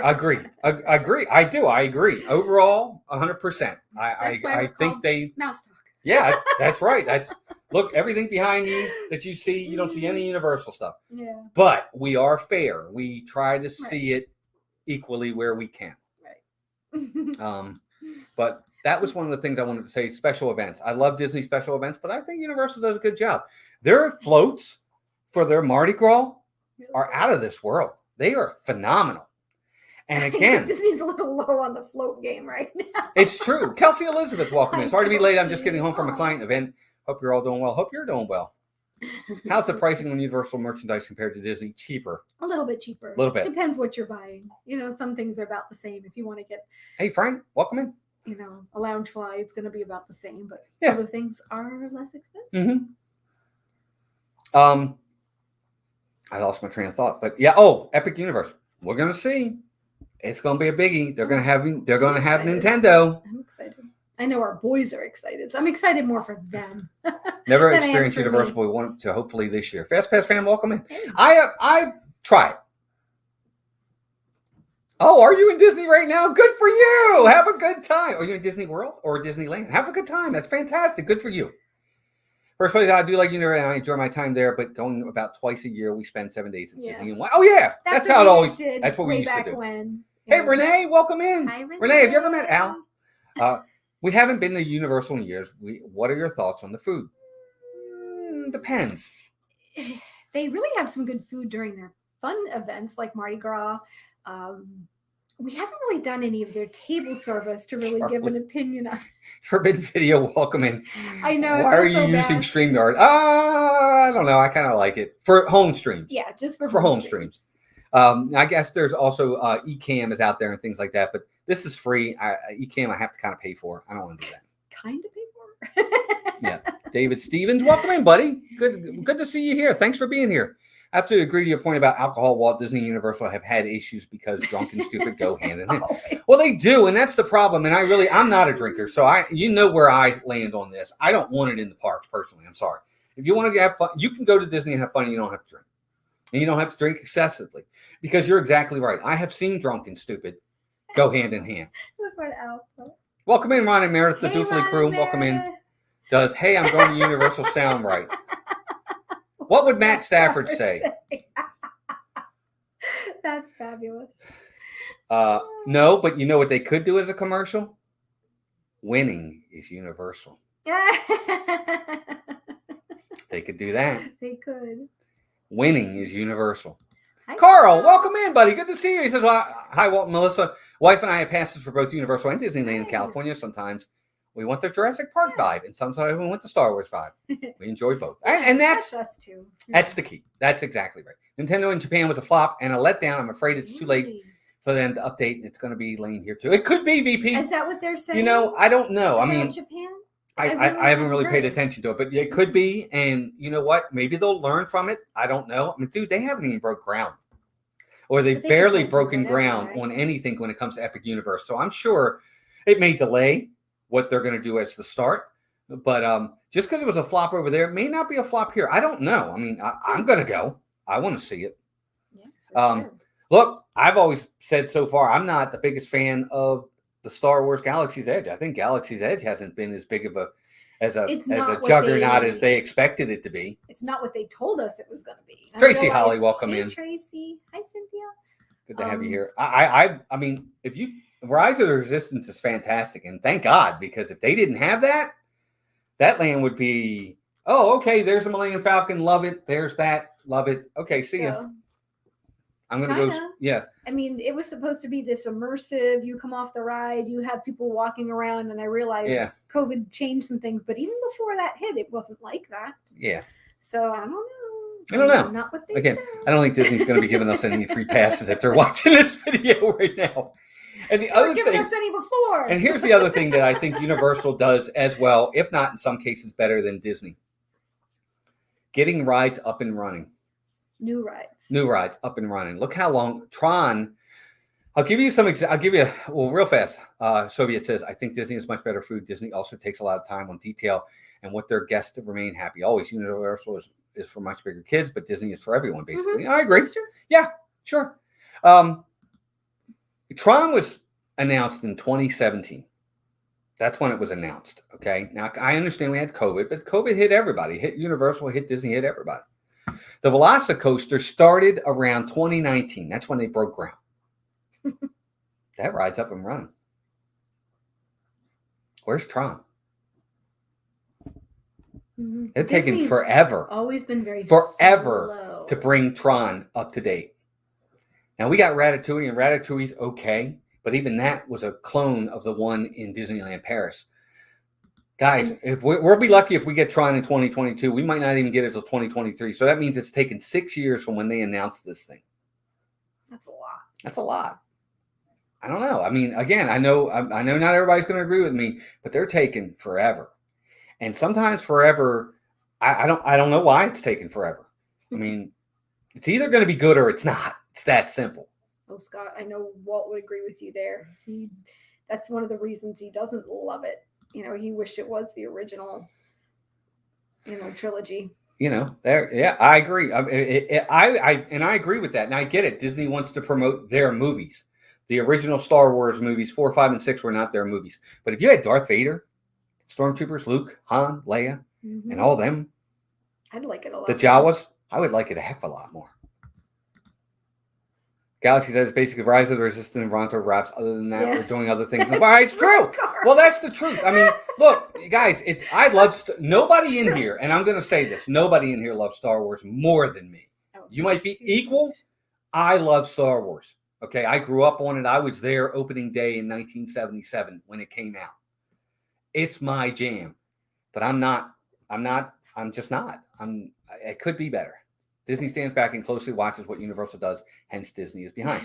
Agree. I do. I agree. Overall, 100%. I think they. Mouse talk. Yeah, that's right. Look, everything behind me that you see, you don't see any Universal stuff. Yeah. But we are fair. We try to see it equally where we can. Right. But that was one of the things I wanted to say. Special events. I love Disney special events, but I think Universal does a good job. Their floats for their Mardi Gras are out of this world. They are phenomenal. And again, Disney's a little low on the float game right now. It's true. Kelsey Elizabeth, welcome in. Sorry to be late. I'm just getting home from a client event. Hope you're all doing well. Hope you're doing well. How's the pricing on Universal merchandise compared to Disney? Cheaper. A little bit cheaper. A little bit. Depends what you're buying. Some things are about the same. If you want to get... Hey, Frank, welcome in. A lounge fly, it's going to be about the same, but other things are less expensive. Mm-hmm. I lost my train of thought, but yeah. Oh, Epic Universe. We're gonna see. It's gonna be a biggie. They're gonna have Nintendo. I'm excited. I know our boys are excited, so I'm excited more for them. Never experienced Universal, but we want to hopefully this year. Fast Pass fan, welcome in. I try it. Oh, are you in Disney right now? Good for you. Have a good time. Are you in Disney World or Disneyland? Have a good time. That's fantastic. Good for you. First place, I do like Universal, and I enjoy my time there, but going about twice a year, we spend 7 days in Disney. Oh yeah, that's how it always. That's what we used to do. Hey, Renee, welcome in. Hi, Renee. Renee, have you ever met Al? We haven't been to Universal in years. What are your thoughts on the food? Depends. They really have some good food during their fun events like Mardi Gras. We haven't really done any of their table service to really give an opinion on. Forbidden video, welcome in. I know. Why are you using StreamYard? I don't know. I kind of like it for home streams. Yeah, just for home streams. I guess there's also Ecamm is out there and things like that, but this is free. Ecamm I have to kind of pay for. I don't want to do that. Kind of pay for. Yeah. David Stevens, welcome in, buddy. Good to see you here. Thanks for being here. Absolutely agree to your point about alcohol. Walt Disney and Universal have had issues because drunk and stupid go hand in hand. Well, they do, and that's the problem. And I'm not a drinker, so you know where I land on this. I don't want it in the parks personally. I'm sorry. If you want to have fun, you can go to Disney and have fun. And you don't have to drink, and you don't have to drink excessively because you're exactly right. I have seen drunk and stupid go hand in hand. Look what Al put. Welcome in, Ron and Meredith, the Doofly crew. Welcome in. Hey, I'm going to Universal sound right. What would Matt Stafford say? That's fabulous. No, but you know what they could do as a commercial? Winning is universal. They could do that. They could. Winning is universal. Hi, Carl, welcome in, buddy. Good to see you. He says, well, hi, Walt and Melissa. Wife and I have passes for both Universal and Disneyland in California. Sometimes we want the Jurassic Park vibe, and sometimes we want the Star Wars vibe. We enjoy both. And that's us too. That's the key. That's exactly right. Nintendo in Japan was a flop and a letdown. I'm afraid it's too late for them to update. It's going to be laying here too. It could be VP. Is that what they're saying? You know, I don't know. I mean, Japan? I haven't really paid attention to it, but it could be. And you know what? Maybe they'll learn from it. I don't know. I mean, dude, they haven't even broke ground. Or they've barely broken ground on anything when it comes to Epic Universe. So I'm sure it may delay what they're going to do as the start. But just because it was a flop over there, it may not be a flop here. I don't know. I mean, I'm going to go. I want to see it. Yeah, sure. Look, I've always said so far, I'm not the biggest fan of the Star Wars Galaxy's Edge. I think Galaxy's Edge hasn't been as big of a juggernaut as they expected it to be. It's not what they told us it was going to be. Tracy Holly, welcome in. Tracy. Hi, Cynthia. Good to have you here. I mean, Rise of the Resistance is fantastic, and thank God, because if they didn't have that, that land would be, oh, okay, there's a Millennium Falcon, love it. There's that, love it. Okay, see ya. I'm going to go, yeah. I mean, it was supposed to be this immersive, you come off the ride, you have people walking around, and I realized COVID changed some things, but even before that hit, it wasn't like that. Yeah. So, I don't know. I don't know. Not what they Again, said. I don't think Disney's going to be giving us any free passes if they're watching this video right now. And the other thing, us any before. And here's the other thing that I think Universal does as well, if not in some cases better than Disney. Getting rides up and running. New rides up and running. Look how long Tron. I'll give you real fast. Soviet says, I think Disney is much better food. Disney also takes a lot of time on detail and what their guests to remain happy. Always Universal is for much bigger kids, but Disney is for everyone, basically. I agree. That's true. Yeah, sure. Tron was announced in 2017. That's when it was announced. Okay. Now I understand we had COVID, but COVID hit everybody. Hit Universal, hit Disney, hit everybody. The Velocicoaster started around 2019. That's when they broke ground. That ride's up and running. Where's Tron? Mm-hmm. It's taken forever. Always been very slow to bring Tron up to date. Now we got Ratatouille, and Ratatouille's okay, but even that was a clone of the one in Disneyland Paris. Guys, if we'll be lucky if we get Tron in 2022. We might not even get it till 2023. So that means it's taken 6 years from when they announced this thing. That's a lot. That's a lot. I don't know. I mean, again, I know not everybody's going to agree with me, but they're taking forever. And sometimes forever, I don't know why it's taking forever. I mean, it's either going to be good or it's not. It's that simple. Oh, Scott, I know Walt would agree with you there. That's one of the reasons he doesn't love it. You know, he wished it was the original, trilogy. I agree. I agree with that. And I get it. Disney wants to promote their movies. The original Star Wars movies, 4, 5, and 6 were not their movies. But if you had Darth Vader, Stormtroopers, Luke, Han, Leia, and all them. I'd like it a lot. The Jawas, I would like it a heck of a lot more. Galaxy says basically Rise of the Resistance and Ronto wraps. Other than that, we're doing other things. Well, it's true. Well, that's the truth. I mean, look, guys, I love nobody in here, and I'm going to say this: nobody in here loves Star Wars more than me. You might be equal. I love Star Wars. Okay, I grew up on it. I was there opening day in 1977 when it came out. It's my jam, but I'm just not. It could be better. Disney stands back and closely watches what Universal does, hence Disney is behind.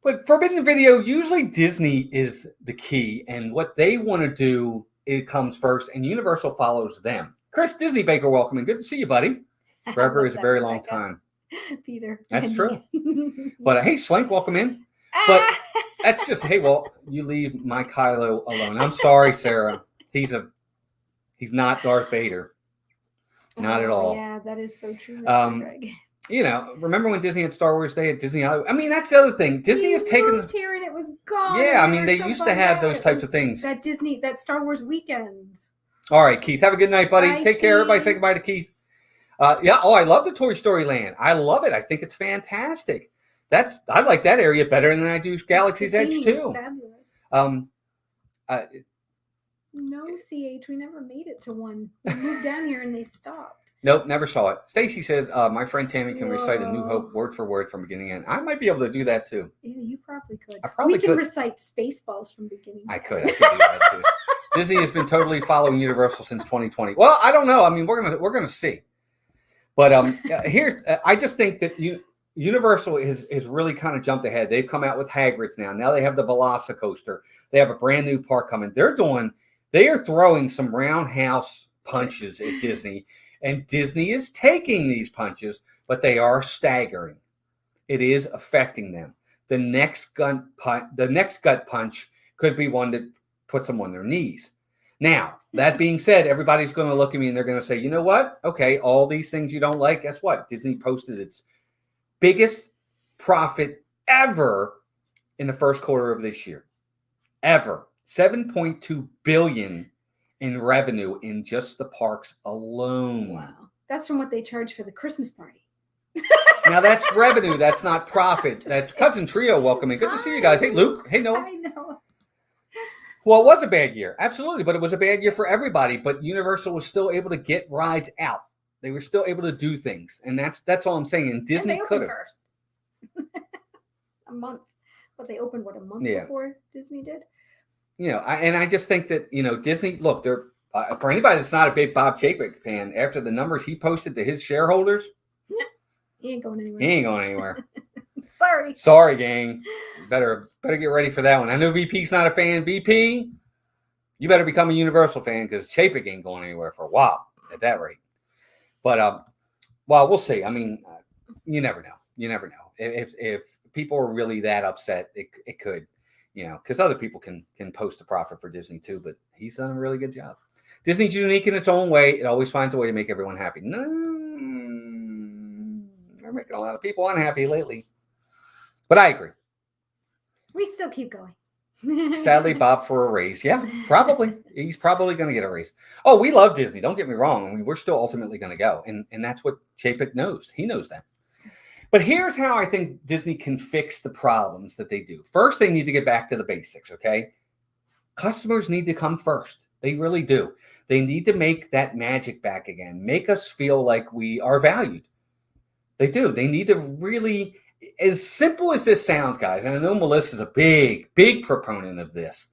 But Forbidden Video, usually Disney is the key, and what they want to do, it comes first, and Universal follows them. Chris Disney Baker, welcome, and good to see you, buddy. Forever is a very long time. Peter. That's true. But hey, Slink, welcome in. But that's just, hey, well, you leave my Kylo alone. I'm sorry, Sarah. He's not Darth Vader. Not at all. Yeah, that is so true, Mr. Greg. You know, remember when Disney had Star Wars Day at Disney Hollywood? I mean, that's the other thing. Disney has taken moved here and it was gone. Yeah, I mean, they used to have those types of things. That Star Wars weekend. All right, Keith. Have a good night, buddy. Bye, Take care. Everybody say goodbye to Keith. Yeah. Oh, I love the Toy Story Land. I love it. I think it's fantastic. I like that area better than I do Galaxy's Edge too. Fabulous. No, CH, we never made it to one. We moved down here and they stopped. Nope, never saw it. Stacy says, my friend Tammy can recite A New Hope word for word from beginning to end. I might be able to do that too. Yeah, you probably could. I probably could. We can recite Spaceballs from beginning to end. I could do that too. Disney has been totally following Universal since 2020. Well, I don't know. I mean, we're gonna see. But I just think that Universal has really kind of jumped ahead. They've come out with Hagrid's now. Now they have the Velocicoaster. They have a brand new park coming. They are throwing some roundhouse punches at Disney, and Disney is taking these punches, but they are staggering. It is affecting them. The next gut punch could be one that puts them on their knees. Now, that being said, everybody's going to look at me and they're going to say, you know what? Okay, all these things you don't like, guess what? Disney posted its biggest profit ever in the first quarter of this year. Ever. $7.2 billion in revenue in just the parks alone. Wow. That's from what they charge for the Christmas party. Now that's revenue. That's not profit. That's Cousin Trio welcoming. Good to see you guys. Hey, Luke. Hey, Noah. I know. Well, it was a bad year. Absolutely. But it was a bad year for everybody. But Universal was still able to get rides out. They were still able to do things. And that's all I'm saying. And Disney could have. First. A month. But they opened, a month before Disney did? You know, I just think that, Disney, look, they're for anybody that's not a big Bob Chapek fan, after the numbers he posted to his shareholders, he ain't going anywhere. He ain't going anywhere. Sorry, gang. Better get ready for that one. I know VP's not a fan. VP, you better become a Universal fan because Chapek ain't going anywhere for a while at that rate. But well, we'll see. I mean, you never know. You never know. If people are really that upset, it could. Because other people can post a profit for Disney too, but he's done a really good job. Disney's unique in its own way. It always finds a way to make everyone happy. No, they're making a lot of people unhappy lately. But I agree. We still keep going. Sadly, Bob for a raise. Yeah, probably. He's probably going to get a raise. Oh, we love Disney. Don't get me wrong. I mean, we're still ultimately going to go. And that's what Chapek knows. He knows that. But here's how I think Disney can fix the problems that they do. First, they need to get back to the basics, okay? Customers need to come first. They really do. They need to make that magic back again. Make us feel like we are valued. They do. They need to really, as simple as this sounds, guys, and I know Melissa's a big, big proponent of this.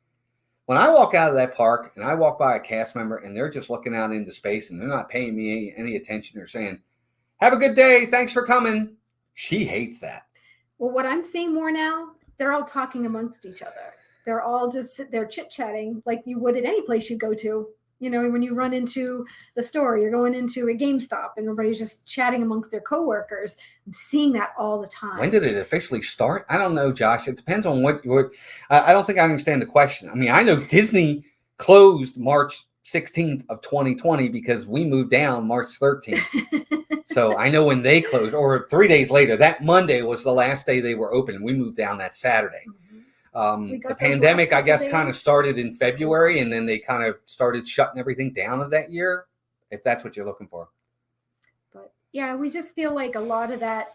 When I walk out of that park and I walk by a cast member and they're just looking out into space and they're not paying me any attention or saying, have a good day, thanks for coming. She hates that. Well, what I'm seeing more now, they're all talking amongst each other. They're all they're chit-chatting like you would at any place you go to. When you run into the store, you're going into a GameStop and everybody's just chatting amongst their coworkers. I'm seeing that all the time. When did it officially start? I don't know, Josh. It depends on what I don't think I understand the question. I mean, I know Disney closed March 16th of 2020 because we moved down March 13th. So I know when they closed, or 3 days later, that Monday was the last day they were open. We moved down that Saturday. The pandemic, I guess, kind of started in February, and then they kind of started shutting everything down of that year. if that's what you're looking for. But yeah, we just feel like a lot of that,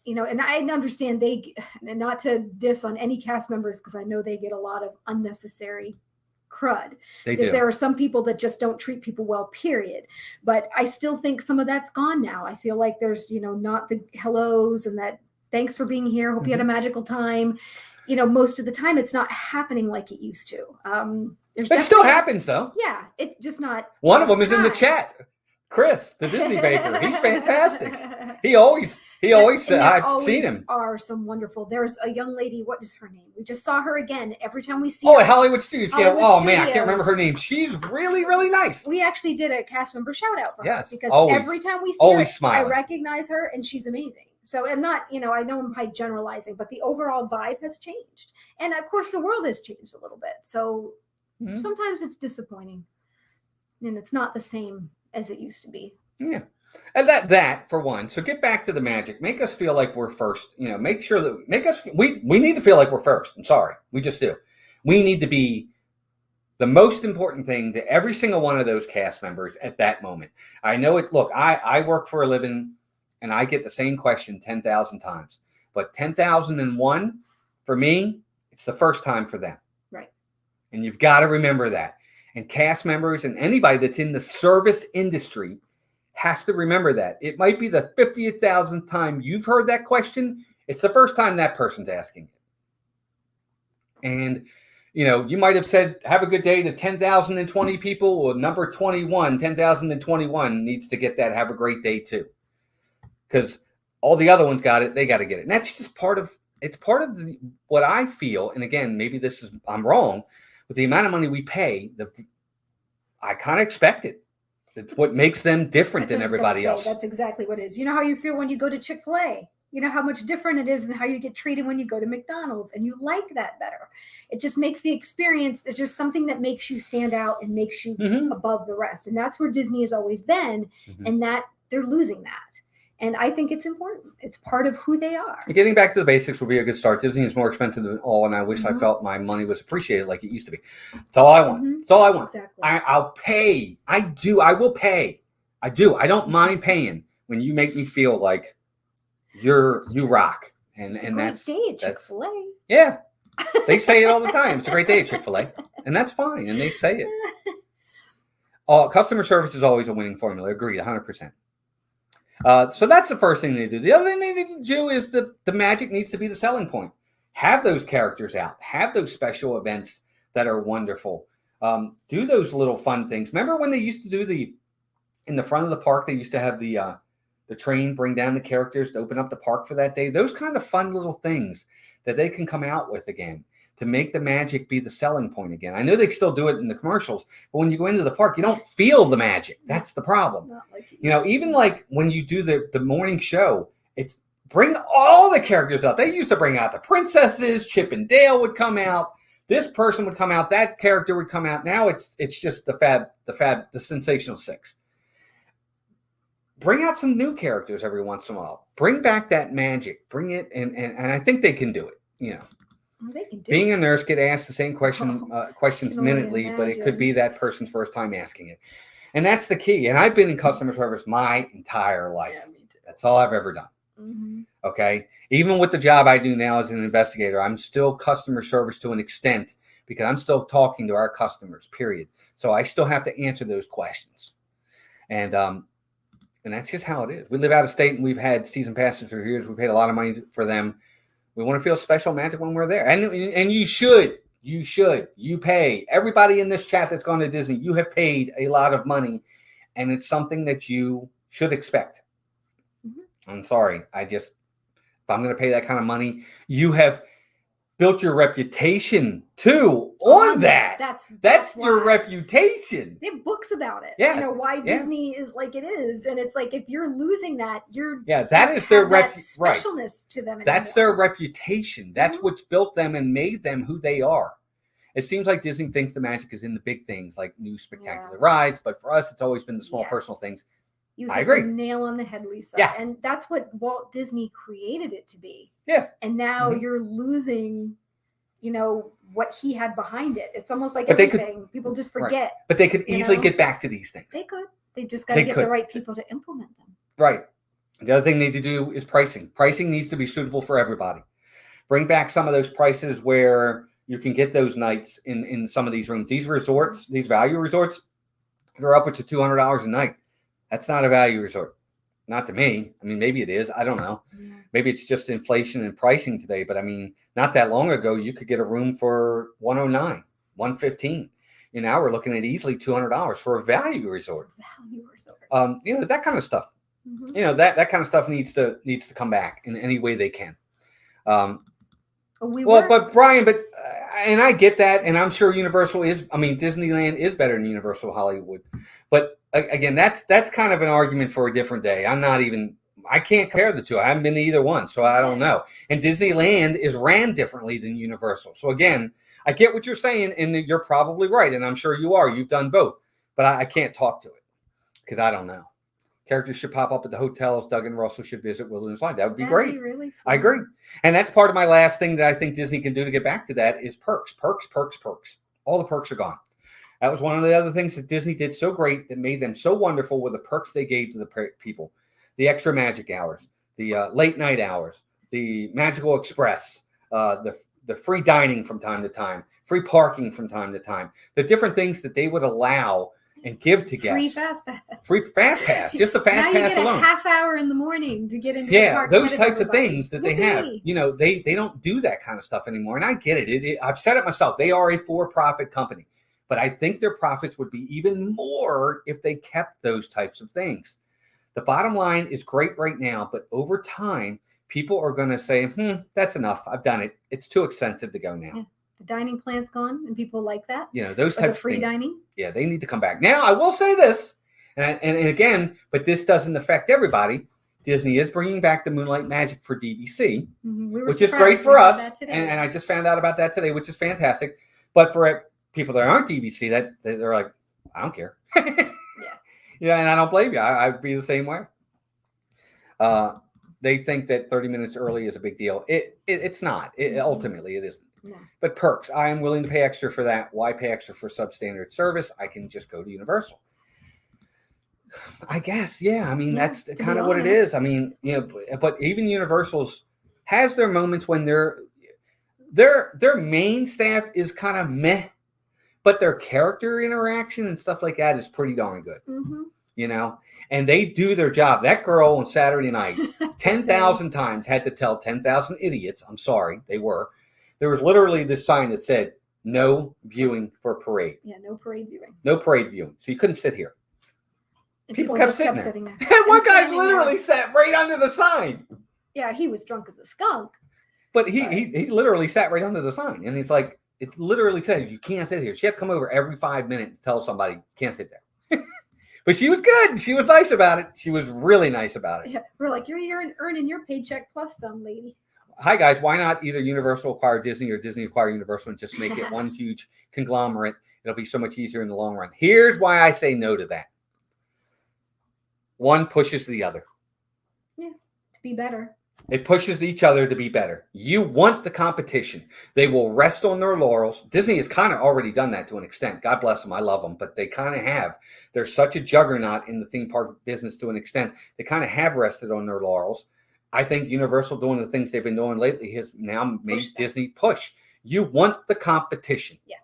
and I understand and not to diss on any cast members, because I know they get a lot of unnecessary crud. Because there are some people that just don't treat people well, period. But I still think some of that's gone now. I feel like there's, not the hellos and that thanks for being here. Hope you had a magical time. Most of the time it's not happening like it used to. It still happens though. Yeah. It's just not. One of them is in the chat. Chris, the Disney Baker. He's fantastic. He always said, I've seen him. Are some wonderful. There's a young lady. What is her name? We just saw her again. Every time we see her. At Hollywood Studios. Man, I can't remember her name. She's really, really nice. We actually did a cast member shout out for her. Because every time we see her, smiling. I recognize her and she's amazing. So I'm not, I know I'm probably generalizing, but the overall vibe has changed. And of course the world has changed a little bit. So sometimes it's disappointing. And it's not the same as it used to be. Yeah. And that for one. So get back to the magic. Make us feel like we're first. Make sure that we need to feel like we're first. I'm sorry. We just do. We need to be the most important thing to every single one of those cast members at that moment. I know it. Look, I work for a living and I get the same question 10,000 times. But 10,001 for me, it's the first time for them. Right. And you've got to remember that. And cast members and anybody that's in the service industry has to remember that. It might be the 50,000th time you've heard that question. It's the first time that person's asking it. And, you might have said, have a good day to 10,020 people. Or number 10,021 needs to get that. Have a great day too. Because all the other ones got it. They got to get it. And that's just part of what I feel. And again, maybe I'm wrong. With the amount of money we pay, I kind of expect it. It's what makes them different than everybody else. That's exactly what it is. You know how you feel when you go to Chick-fil-A? You know how much different it is and how you get treated when you go to McDonald's, and you like that better. It just makes the experience, it's just something that makes you stand out and makes you above the rest. And that's where Disney has always been, and that they're losing that. And I think it's important. It's part of who they are. Getting back to the basics would be a good start. Disney is more expensive than all, and I wish I felt my money was appreciated like it used to be. That's all I want. That's all I want. Exactly. I'll pay. I do. I will pay. I do. I don't mind paying when you make me feel like you rock. And it's a great day at Chick-fil-A. Yeah. They say it all the time. It's a great day at Chick-fil-A. And that's fine. And they say it. Customer service is always a winning formula. Agreed, 100%. So that's the first thing they do. The other thing they need to do is the magic needs to be the selling point. Have those characters out. Have those special events that are wonderful. Do those little fun things. Remember when they used to do in the front of the park, they used to have the train bring down the characters to open up the park for that day. Those kind of fun little things that they can come out with again to make the magic be the selling point again. I know they still do it in the commercials, but when you go into the park, you don't feel the magic. That's the problem. Even like when you do the morning show, it's bring all the characters out. They used to bring out the princesses. Chip and Dale would come out. This person would come out. That character would come out. Now it's just the sensational six. Bring out some new characters every once in a while. Bring back that magic. Bring it, and I think they can do it. They can do Being a nurse, get asked the same questions minutely, but it could be that person's first time asking it. And that's the key. And I've been in customer service my entire life. Yeah, me too. That's all I've ever done. Okay. Even with the job I do now as an investigator, I'm still customer service to an extent because I'm still talking to our customers, period. So I still have to answer those questions. And that's just how it is. We live out of state and we've had season passes for years. We paid a lot of money for them. We want to feel special magic when we're there. And you should. You pay. Everybody in this chat that's gone to Disney, you have paid a lot of money. And it's something that you should expect. I'm sorry. If I'm going to pay that kind of money, you have built your reputation too on that. That's your reputation. They have books about it. Yeah. Why Disney is like it is. And it's like, if you're losing that, that is their specialness to them. That's their reputation. That's what's built them and made them who they are. It seems like Disney thinks the magic is in the big things like new spectacular rides. But for us, it's always been the small personal things. I agree. Nail on the head, Lisa. Yeah. And that's what Walt Disney created it to be. Yeah. And now you're losing, what he had behind it. It's almost like everything. People just forget. Right. But they could easily get back to these things. They could. They just got to get could. the right people to implement them. Right. The other thing they need to do is pricing. Pricing needs to be suitable for everybody. Bring back some of those prices where you can get those nights in some of these rooms. These resorts, these value resorts, they're upwards of $200 a night. That's not a value resort. Not to me. I mean, maybe it is. I don't know. Yeah. Maybe it's just inflation and pricing today. But I mean, not that long ago, you could get a room for $109, $115. Now we're looking at easily $200 for a value resort. Value resort. That kind of stuff. Mm-hmm. That kind of stuff needs to come back in any way they can. But Brian, and I get that, and I'm sure Disneyland is better than Universal Hollywood. But again, that's kind of an argument for a different day. I can't compare the two. I haven't been to either one, so I don't know. And Disneyland is ran differently than Universal. So again, I get what you're saying, and you're probably right, and I'm sure you are. You've done both, but I can't talk to it because I don't know. Characters should pop up at the hotels. Doug and Russell should visit Wilderness Lodge. That would be great. Be really fun. I agree. And that's part of my last thing that I think Disney can do to get back to that is perks. All the perks are gone. That was one of the other things that Disney did so great that made them so wonderful were the perks they gave to the people. The extra magic hours, the late night hours, the Magical Express, the free dining from time to time, free parking from time to time, the different things that they would allow and give to guests. Free fast pass. Just the fast pass alone. A half hour in the morning to get into the park. Those types of things that they have. They don't do that kind of stuff anymore. And I get it. I've said it myself. They are a for-profit company. But I think their profits would be even more if they kept those types of things. The bottom line is great right now, but over time, people are going to say, that's enough. I've done it. It's too expensive to go now. Yeah. The dining plan's gone, and people like that. Those types of free dining. Yeah, they need to come back. Now, I will say this, and again, but this doesn't affect everybody. Disney is bringing back the Moonlight Magic for DVC, which is great for us. And I just found out about that today, which is fantastic. But for people that aren't DVC, that they're like, I don't care. And I don't blame you. I'd be the same way. They think that 30 minutes early is a big deal. It's not. Ultimately, it isn't. No. But perks, I am willing to pay extra for that. Why pay extra for substandard service? I can just go to Universal. I guess, that's kind of what it is. But even Universal's has their moments when their main staff is kind of meh, but their character interaction and stuff like that is pretty darn good. And they do their job. That girl on Saturday night, 10,000 times had to tell 10,000 idiots, I'm sorry, they were. There was literally this sign that said, no viewing for parade. Yeah, no parade viewing. No parade viewing. So you couldn't sit here. And people kept sitting there. One guy literally sat right under the sign. Yeah, he was drunk as a skunk. But he literally sat right under the sign. And he's like, it literally says, you can't sit here. She had to come over every 5 minutes to tell somebody, you can't sit there. But she was good. She was nice about it. She was really nice about it. Yeah, we're like, you're earning your paycheck plus some, lady. Hi, guys. Why not either Universal acquire Disney or Disney acquire Universal and just make it one huge conglomerate? It'll be so much easier in the long run. Here's why I say no to that. One pushes the other. Yeah, to be better. It pushes each other to be better. You want the competition. They will rest on their laurels. Disney has kind of already done that to an extent. God bless them. I love them. But they kind of have. They're such a juggernaut in the theme park business to an extent. They kind of have rested on their laurels. I think Universal doing the things they've been doing lately has now made Disney push. You want the competition. Yeah.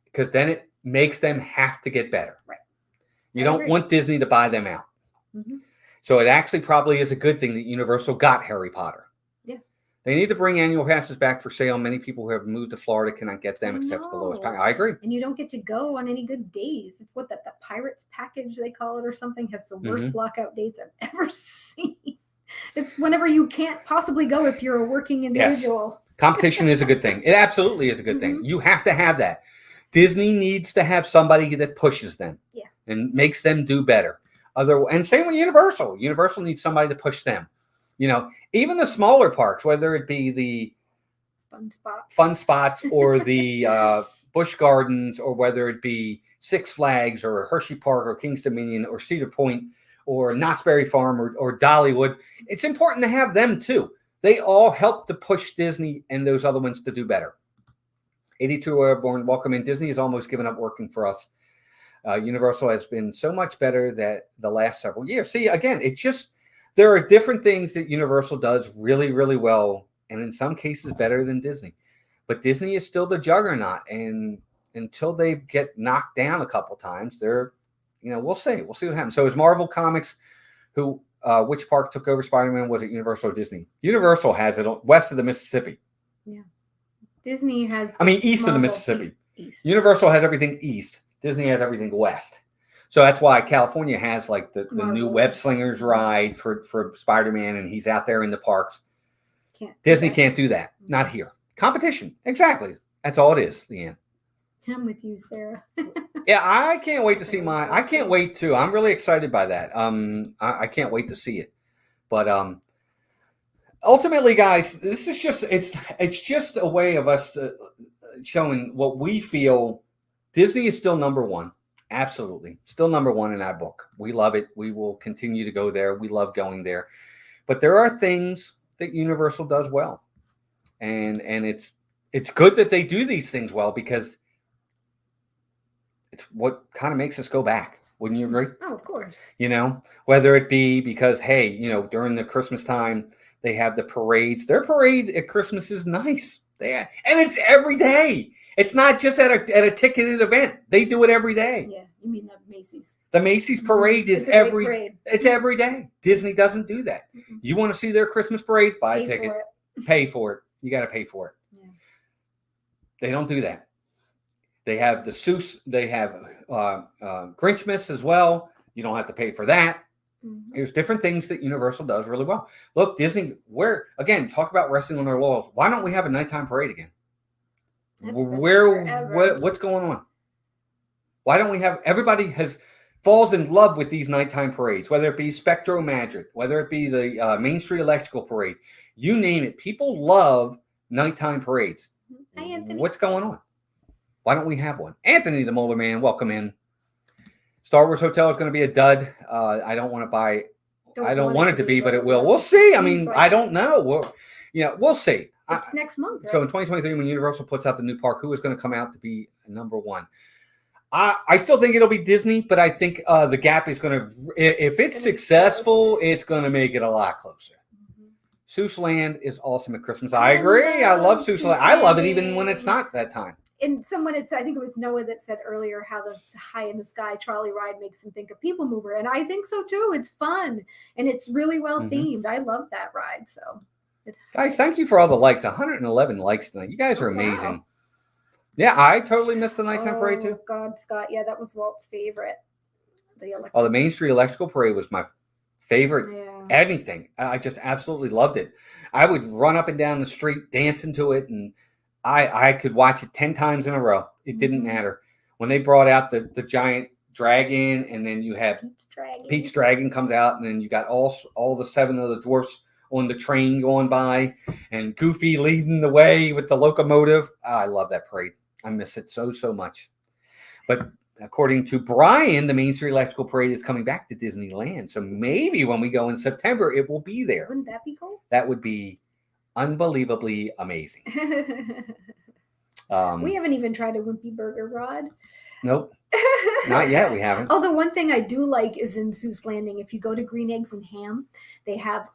Because then it makes them have to get better. Right. You don't want Disney to buy them out. Mm-hmm. So it actually probably is a good thing that Universal got Harry Potter. Yeah. They need to bring annual passes back for sale. Many people who have moved to Florida cannot get them except for the lowest package. I agree. And you don't get to go on any good days. It's the Pirates package they call it or something has the worst blockout dates I've ever seen. It's whenever you can't possibly go if you're a working individual. Yes. Competition is a good thing. It absolutely is a good thing. You have to have that. Disney needs to have somebody that pushes them and makes them do better. And same with Universal. Universal needs somebody to push them. Even the smaller parks, whether it be the fun spots or the Busch Gardens, or whether it be Six Flags or Hershey Park or Kings Dominion or Cedar Point or Knott's Berry Farm or Dollywood. It's important to have them too. They all help to push Disney and those other ones to do better. 82 Airborne, welcome in. Disney has almost given up working for us. Universal has been so much better that the last several years. See, again, there are different things that Universal does really, really well, and in some cases better than Disney. But Disney is still the juggernaut, and until they get knocked down a couple times, we'll see. We'll see what happens. So is Marvel Comics, which park took over Spider-Man? Was it Universal or Disney? Universal has it west of the Mississippi. Yeah. Disney has. East of the Mississippi. East. Universal has everything east. Disney has everything west. So that's why California has like the new Web Slingers ride for Spider-Man, and he's out there in the parks. Disney can't do that. Not here. Competition. Exactly. That's all it is, Leanne. I'm with you, Sarah. Yeah, I can't wait to see I can't wait to. I'm really excited by that. I can't wait to see it. But ultimately, guys, this is just it's just a way of us showing what we feel. Disney is still number one. Absolutely. Still number one in our book. We love it. We will continue to go there. We love going there. But there are things that Universal does well. And it's good that they do these things well, because it's what kind of makes us go back. Wouldn't you agree? Oh, of course. Whether it be because, hey, during the Christmas time, they have the parades. Their parade at Christmas is nice. And it's every day. It's not just at a ticketed event. They do it every day. Yeah, you mean the Macy's. The Macy's parade is it's every day. Disney doesn't do that. Mm-hmm. You want to see their Christmas parade? Buy a ticket. Pay for it. You got to pay for it. Yeah. They don't do that. They have the Seuss. They have Grinchmas as well. You don't have to pay for that. Mm-hmm. There's different things that Universal does really well. Look, Disney, talk about resting on their laurels. Why don't we have a nighttime parade again? What's going on? Why don't we have everybody falls in love with these nighttime parades, whether it be Spectro Magic, whether it be the Main Street Electrical Parade, you name it. People love nighttime parades. Hi, Anthony. What's going on? Why don't we have one? Anthony the Molar Man, welcome in. Star Wars Hotel is going to be a dud. I don't want to buy. I don't want it to be, but it will. We'll see. I don't know. We'll see. It's next month. Right? So in 2023, when Universal puts out the new park, who is going to come out to be number one? I still think it'll be Disney, but I think the gap is going to, if it's successful, it's going to make it a lot closer. Mm-hmm. Seuss Land is awesome at Christmas. I agree. I love Seuss Land. I love it even when it's not that time. And someone had said, I think it was Noah that said earlier how the high in the sky trolley ride makes him think of People Mover. And I think so too. It's fun and it's really well themed. I love that ride. So. Guys, thank you for all the likes. 111 likes tonight. You guys are amazing. Wow. Yeah, I totally missed the nighttime parade too. God, Scott. Yeah, that was Walt's favorite. The Main Street Electrical Parade was my favorite anything. I just absolutely loved it. I would run up and down the street dancing to it, and I could watch it 10 times in a row. It didn't matter. When they brought out the giant dragon, and then you have Pete's Dragon comes out, and then you got all the 7 of the dwarfs on the train going by, and Goofy leading the way with the locomotive. I love that parade. I miss it so much. But according to Brian, the Main Street Electrical Parade is coming back to Disneyland. So maybe when we go in September, it will be there. Wouldn't that be cool? That would be unbelievably amazing. We haven't even tried a Wimpy Burger, Rod. Nope. Not yet. We haven't. Although one thing I do like is in Seuss Landing, if you go to Green Eggs and Ham, they have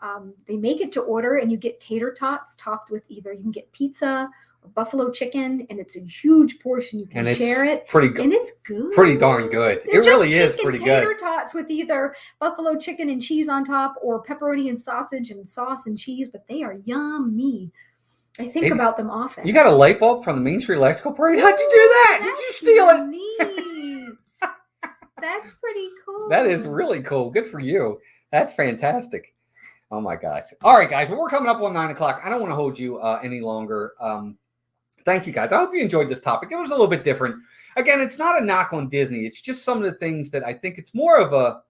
they make it to order, and you get tater tots topped with either you can get pizza or buffalo chicken, and it's a huge portion. You can share it. Pretty good. And it's good. Pretty darn good. It really is pretty good. Tater tots with either buffalo chicken and cheese on top, or pepperoni and sausage and sauce and cheese, but they are yummy. I think about them often. You got a light bulb from the Main Street Electrical Parade? How'd you do that? Did you steal it? Neat. That's pretty cool. That is really cool. Good for you. That's fantastic. Oh my gosh. All right, guys. Well, we're coming up on 9 o'clock. I don't want to hold you any longer. Thank you, guys. I hope you enjoyed this topic. It was a little bit different. Again, it's not a knock on Disney. It's just some of the things that I think it's more of a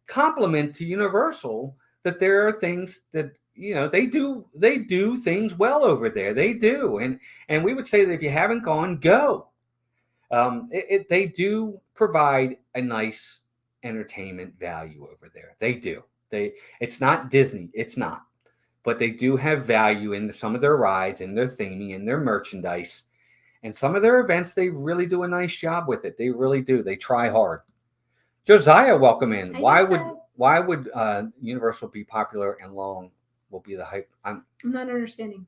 compliment to Universal, that there are things that they do things well over there. They do. And we would say that if you haven't gone, go. They do provide a nice entertainment value over there. They do. It's not Disney. It's not. But they do have value in some of their rides, in their theming, in their merchandise. And some of their events, they really do a nice job with it. They really do. They try hard. Josiah, welcome in. Why would Universal be popular and long will be the hype? I'm not understanding.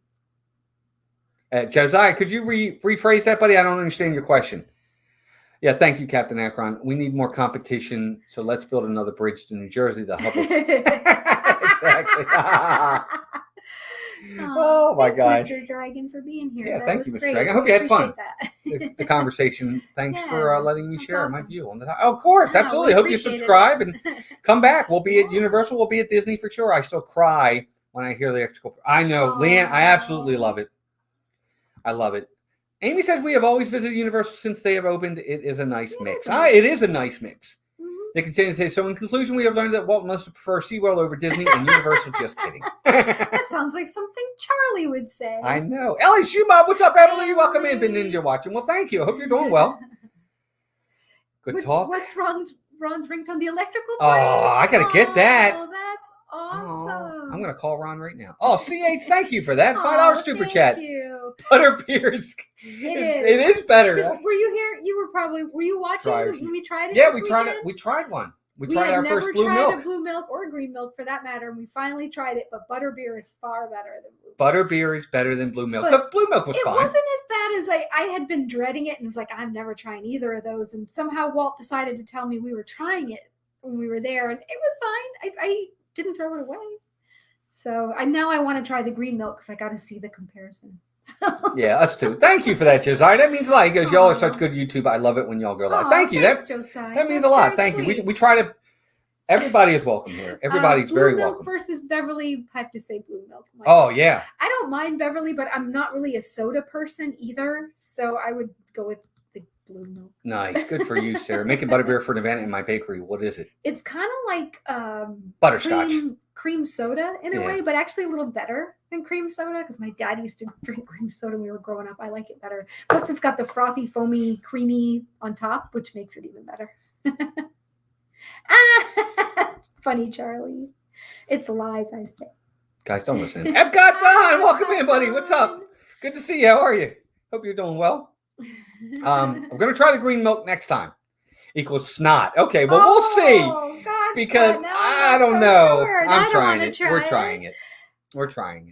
Josiah, could you rephrase that, buddy? I don't understand your question. Yeah, thank you, Captain Akron. We need more competition, so let's build another bridge to New Jersey, the hub of... Exactly. Oh, my gosh. Mr. Dragon, for being here. Yeah, that thank you, was Mr. great. Dragon. I hope you had fun. The conversation. Thanks for letting me share awesome. my view on that. Oh, of course, absolutely. Hope you subscribe and come back. We'll be at Universal. We'll be at Disney for sure. I still cry when I hear the extra. I know, Leanne. I absolutely love it. I love it. Amy says we have always visited Universal since they have opened. It is a nice mix. It is a nice mix. They continue to say, so in conclusion, we have learned that Walt must prefer SeaWorld over Disney and Universal. Just kidding. That sounds like something Charlie would say. I know. Ellie Schuma, what's up, Emily? Welcome in. Been Ninja watching. Well, thank you. I hope you're doing well. Good talk. What's Ron's ringtone? The electrical plane? Oh, I got to get that. Oh, that's awesome. I'm going to call Ron right now. Oh, CH, thank you for that. $5 super chat. Thank you. Butterbeer it is better. Were you here? Were you watching when we tried it? Yeah, we tried it. We tried one. We tried our first blue milk. We never tried a blue milk or green milk for that matter, and we finally tried it, but butterbeer is far better than blue milk. Butterbeer is better than blue milk, but blue milk was fine. It wasn't as bad as I had been dreading it, and was like, I'm never trying either of those, and somehow Walt decided to tell me we were trying it when we were there, and it was fine. I didn't throw it away. So now I want to try the green milk because I got to see the comparison. Yeah, us too. Thank you for that, Josiah. That means a lot. He goes, y'all are such good YouTube. I love it when y'all go live. Thank you. Thanks, Josiah. That means a lot. Thank you. We try to. Everybody is welcome here. Everybody's very welcome. Blue milk versus Beverly. I have to say blue milk. Yeah. I don't mind Beverly, but I'm not really a soda person either. So I would go with the blue milk. Nice. Good for you, Sarah. Making butterbeer for an event in my bakery. What is it? It's kind of like butterscotch. Cream soda in a way, but actually a little better than cream soda because my dad used to drink cream soda when we were growing up. I like it better. Plus, it's got the frothy, foamy, creamy on top, which makes it even better. Funny, Charlie. It's lies, I say. Guys, don't listen. Epcot Don, welcome in, buddy. What's up? Good to see you. How are you? Hope you're doing well. I'm going to try the green milk next time. Equals snot. Okay, well, we'll see. God, because I don't know. Sure. I'm trying it. We're trying it. We're trying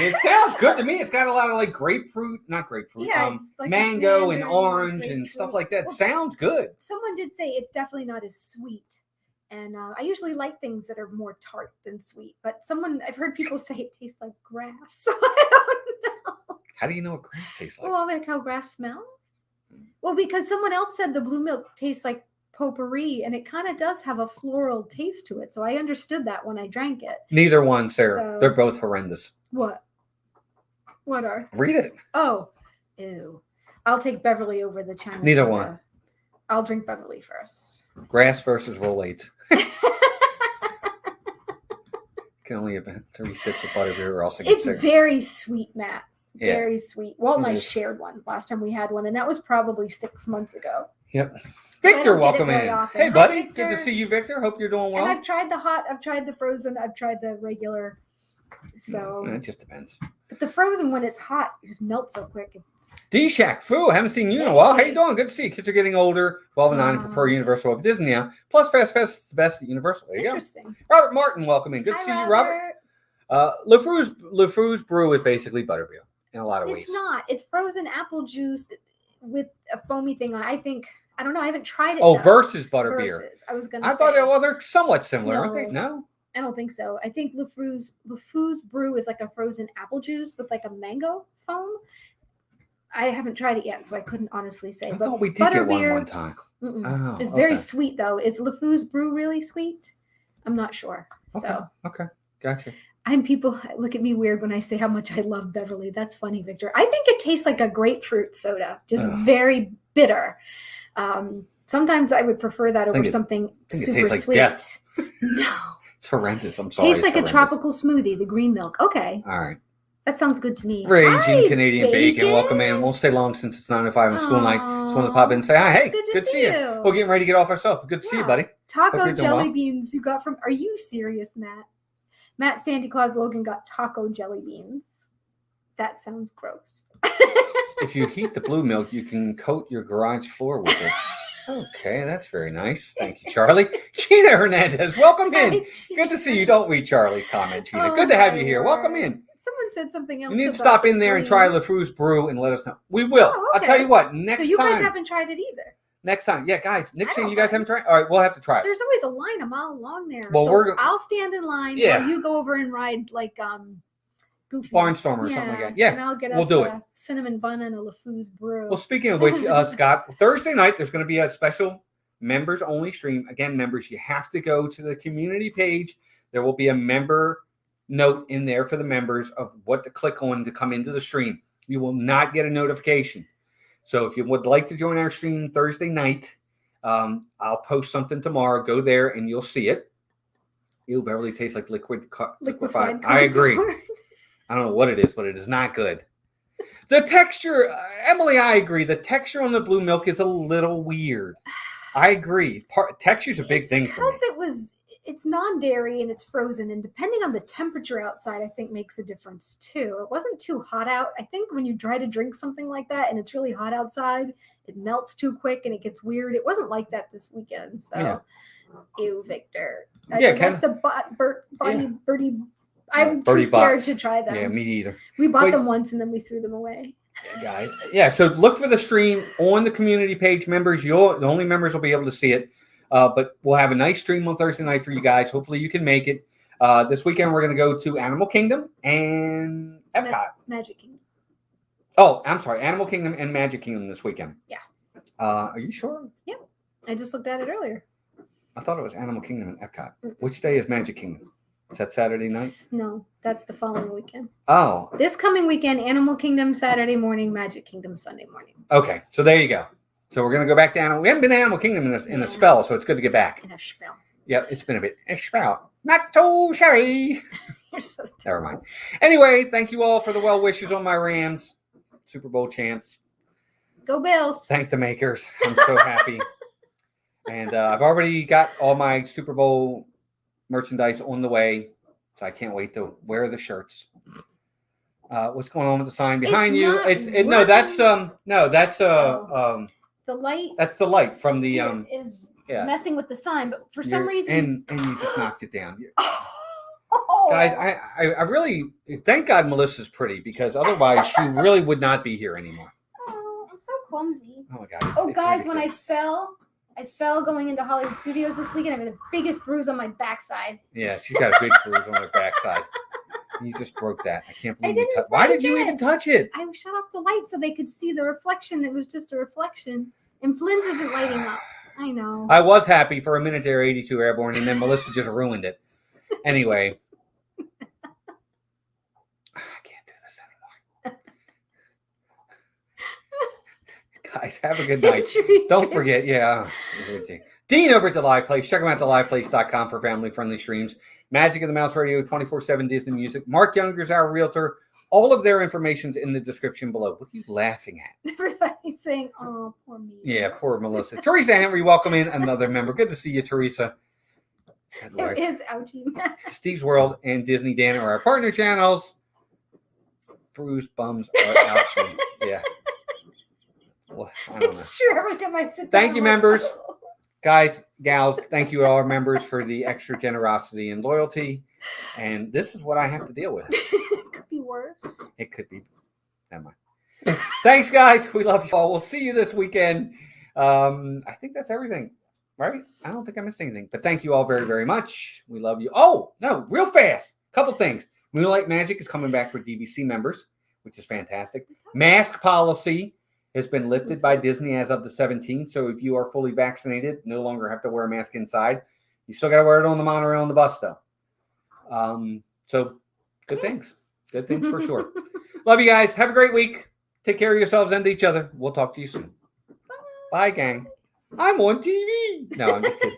it. It sounds good to me. It's got a lot of like not grapefruit, like mango and orange and stuff like that. Sounds good. Someone did say it's definitely not as sweet. And I usually like things that are more tart than sweet. But I've heard people say it tastes like grass. So I don't know. How do you know what grass tastes like? Well, like how grass smells. Well, because someone else said the blue milk tastes like potpourri, and it kind of does have a floral taste to it. So I understood that when I drank it. Neither one, Sarah. So, they're both horrendous. What? What are? Read it. Oh, ew. I'll take Beverly over the China. Neither one. I'll drink Beverly first. Grass versus Rolaids. Can only have 3 sips of butterbeer or else I get sick. It's very sweet, Matt. Yeah. Very sweet. Walt and I shared one last time we had one, and that was probably 6 months ago. Yep. Victor, welcome in. Hey, buddy. Victor. Good to see you, Victor. Hope you're doing well. And I've tried the hot, I've tried the frozen, I've tried the regular. So it just depends. But the frozen, when it's hot, it just melts so quick. D-Shack Foo, haven't seen you in a while. How you doing? Good to see you. Kids are getting older. 12 and 9 prefer Universal over Disney now. Plus, Fast Fest is the best at Universal. There you Interesting. Go. Robert Martin, welcome in. Good to see you, Robert. LeFou's brew is basically butterbeer in a lot of ways. It's not. It's frozen apple juice with a foamy thing. I think. I don't know. I haven't tried it. Versus butterbeer. I was going to say. I thought, they're somewhat similar, aren't they? No. I don't think so. I think LeFou's brew is like a frozen apple juice with like a mango foam. I haven't tried it yet, so I couldn't honestly say. I thought we did get one time. Oh, it's very sweet, though. Is LeFou's brew really sweet? I'm not sure. Okay. Gotcha. People look at me weird when I say how much I love Beverly. That's funny, Victor. I think it tastes like a grapefruit soda, just very bitter. Sometimes I would prefer that over something super sweet. Death. No. It's horrendous. I'm sorry. Tastes like a tropical smoothie, the green milk. Okay. All right. That sounds good to me. Raging Canadian Bacon. Welcome in. Won't stay long since it's 9:05 on school night. Just wanted to pop in and say hi. Hey, good to see you. We're getting ready to get off ourselves. Good to see you, buddy. Taco jelly beans you got from... Are you serious, Matt? Matt Santa Claus Logan got taco jelly beans. That sounds gross. If you heat the blue milk, you can coat your garage floor with it. Okay, that's very nice. Thank you, Charlie. Gina Hernandez, welcome in. Good to see you. Don't read Charlie's comment, Gina. Good to have you here. Welcome in. Someone said something else. You need to stop in there and try LeFou's brew and let us know. We will. Oh, I'll tell you what. Next time. So you guys haven't tried it either. Next time. Yeah, guys. Next time you guys haven't tried. All right, we'll have to try it. There's always a line a mile along there. Well, so I'll stand in line while you go over and ride like Goofy. Barnstormer or something like that. Yeah, and I'll get we'll us do a cinnamon bun and a LeFou's brew. Well, speaking of which, Scott, Thursday night there's going to be a special members only stream. Again, members, you have to go to the community page. There will be a member note in there for the members of what to click on to come into the stream. You will not get a notification. So if you would like to join our stream Thursday night, I'll post something tomorrow. Go there and you'll see it. Ew, Beverly tastes like liquefied. I agree. I don't know what it is, but it is not good. The texture, Emily, I agree. The texture on the blue milk is a little weird. I agree. Texture's a big thing for me. Because it's non-dairy and it's frozen, and depending on the temperature outside, I think makes a difference too. It wasn't too hot out. I think when you try to drink something like that and it's really hot outside, it melts too quick and it gets weird. It wasn't like that this weekend. So, Ew, Victor. That's the birdie. I'm too scared to try them. Yeah, me either. We bought them once and then we threw them away. Yeah, so look for the stream on the community page. Members, the only members will be able to see it. But we'll have a nice stream on Thursday night for you guys. Hopefully you can make it. This weekend we're going to go to Animal Kingdom and Epcot. Magic Kingdom. Oh, I'm sorry. Animal Kingdom and Magic Kingdom this weekend. Yeah. Are you sure? Yep. I just looked at it earlier. I thought it was Animal Kingdom and Epcot. Which day is Magic Kingdom? Is that Saturday night? No, that's the following weekend. Oh. This coming weekend, Animal Kingdom Saturday morning, Magic Kingdom Sunday morning. Okay, so there you go. So we're going to go back to Animal. We haven't been to Animal Kingdom in a spell, so it's good to get back. In a spell. Yep, it's been a bit. A spell. Not too shabby. So never mind. Anyway, thank you all for the well wishes on my Rams. Super Bowl champs. Go Bills. Thank the makers. I'm so happy. And I've already got all my Super Bowl merchandise on the way, so I can't wait to wear the shirts. What's going on with the sign behind you? That's the light. That's the light from the is messing with the sign, but for some reason and you just knocked it down. Guys, I really thank God Melissa's pretty, because otherwise she really would not be here anymore. Oh, I'm so clumsy. Oh my God. Guys, when I fell going into Hollywood Studios this weekend. I mean, the biggest bruise on my backside. Yeah, she's got a big bruise on her backside. You just broke that. I can't believe you touched. Why did you even touch it? I shut off the light so they could see the reflection. It was just a reflection. And Flynn's isn't lighting up. I know. I was happy for a minute there, 82 Airborne, and then Melissa just ruined it. Anyway. I can't do this anymore. Guys, have a good night. Don't forget, Dean over at The Live Place. Check him out at theliveplace.com for family-friendly streams. Magic of the Mouse Radio, 24/7 Disney Music. Marc Younger's our realtor. All of their information's in the description below. What are you laughing at? Everybody's saying, oh, poor me. Yeah, poor Melissa. Teresa Henry, welcome in, another member. Good to see you, Teresa. It is ouchie. Steve's World and Disney Dan are our partner channels. Bruised bums are ouchie. Yeah. Well, it's true. Every time I sit down, thank you, members. Guys, gals, thank you, all our members, for the extra generosity and loyalty. And this is what I have to deal with. It could be worse. It could be. Never mind. Thanks, guys. We love you all. We'll see you this weekend. I think that's everything, right? I don't think I missed anything. But thank you all very, very much. We love you. Oh, no, real fast. Couple things. Moonlight Magic is coming back for DVC members, which is fantastic. Mask policy has been lifted by Disney as of the 17th. So if you are fully vaccinated, no longer have to wear a mask inside. You still got to wear it on the monorail and the bus, though. So good things. Good things for sure. Love you guys. Have a great week. Take care of yourselves and each other. We'll talk to you soon. Bye, gang. I'm on TV. No, I'm just kidding.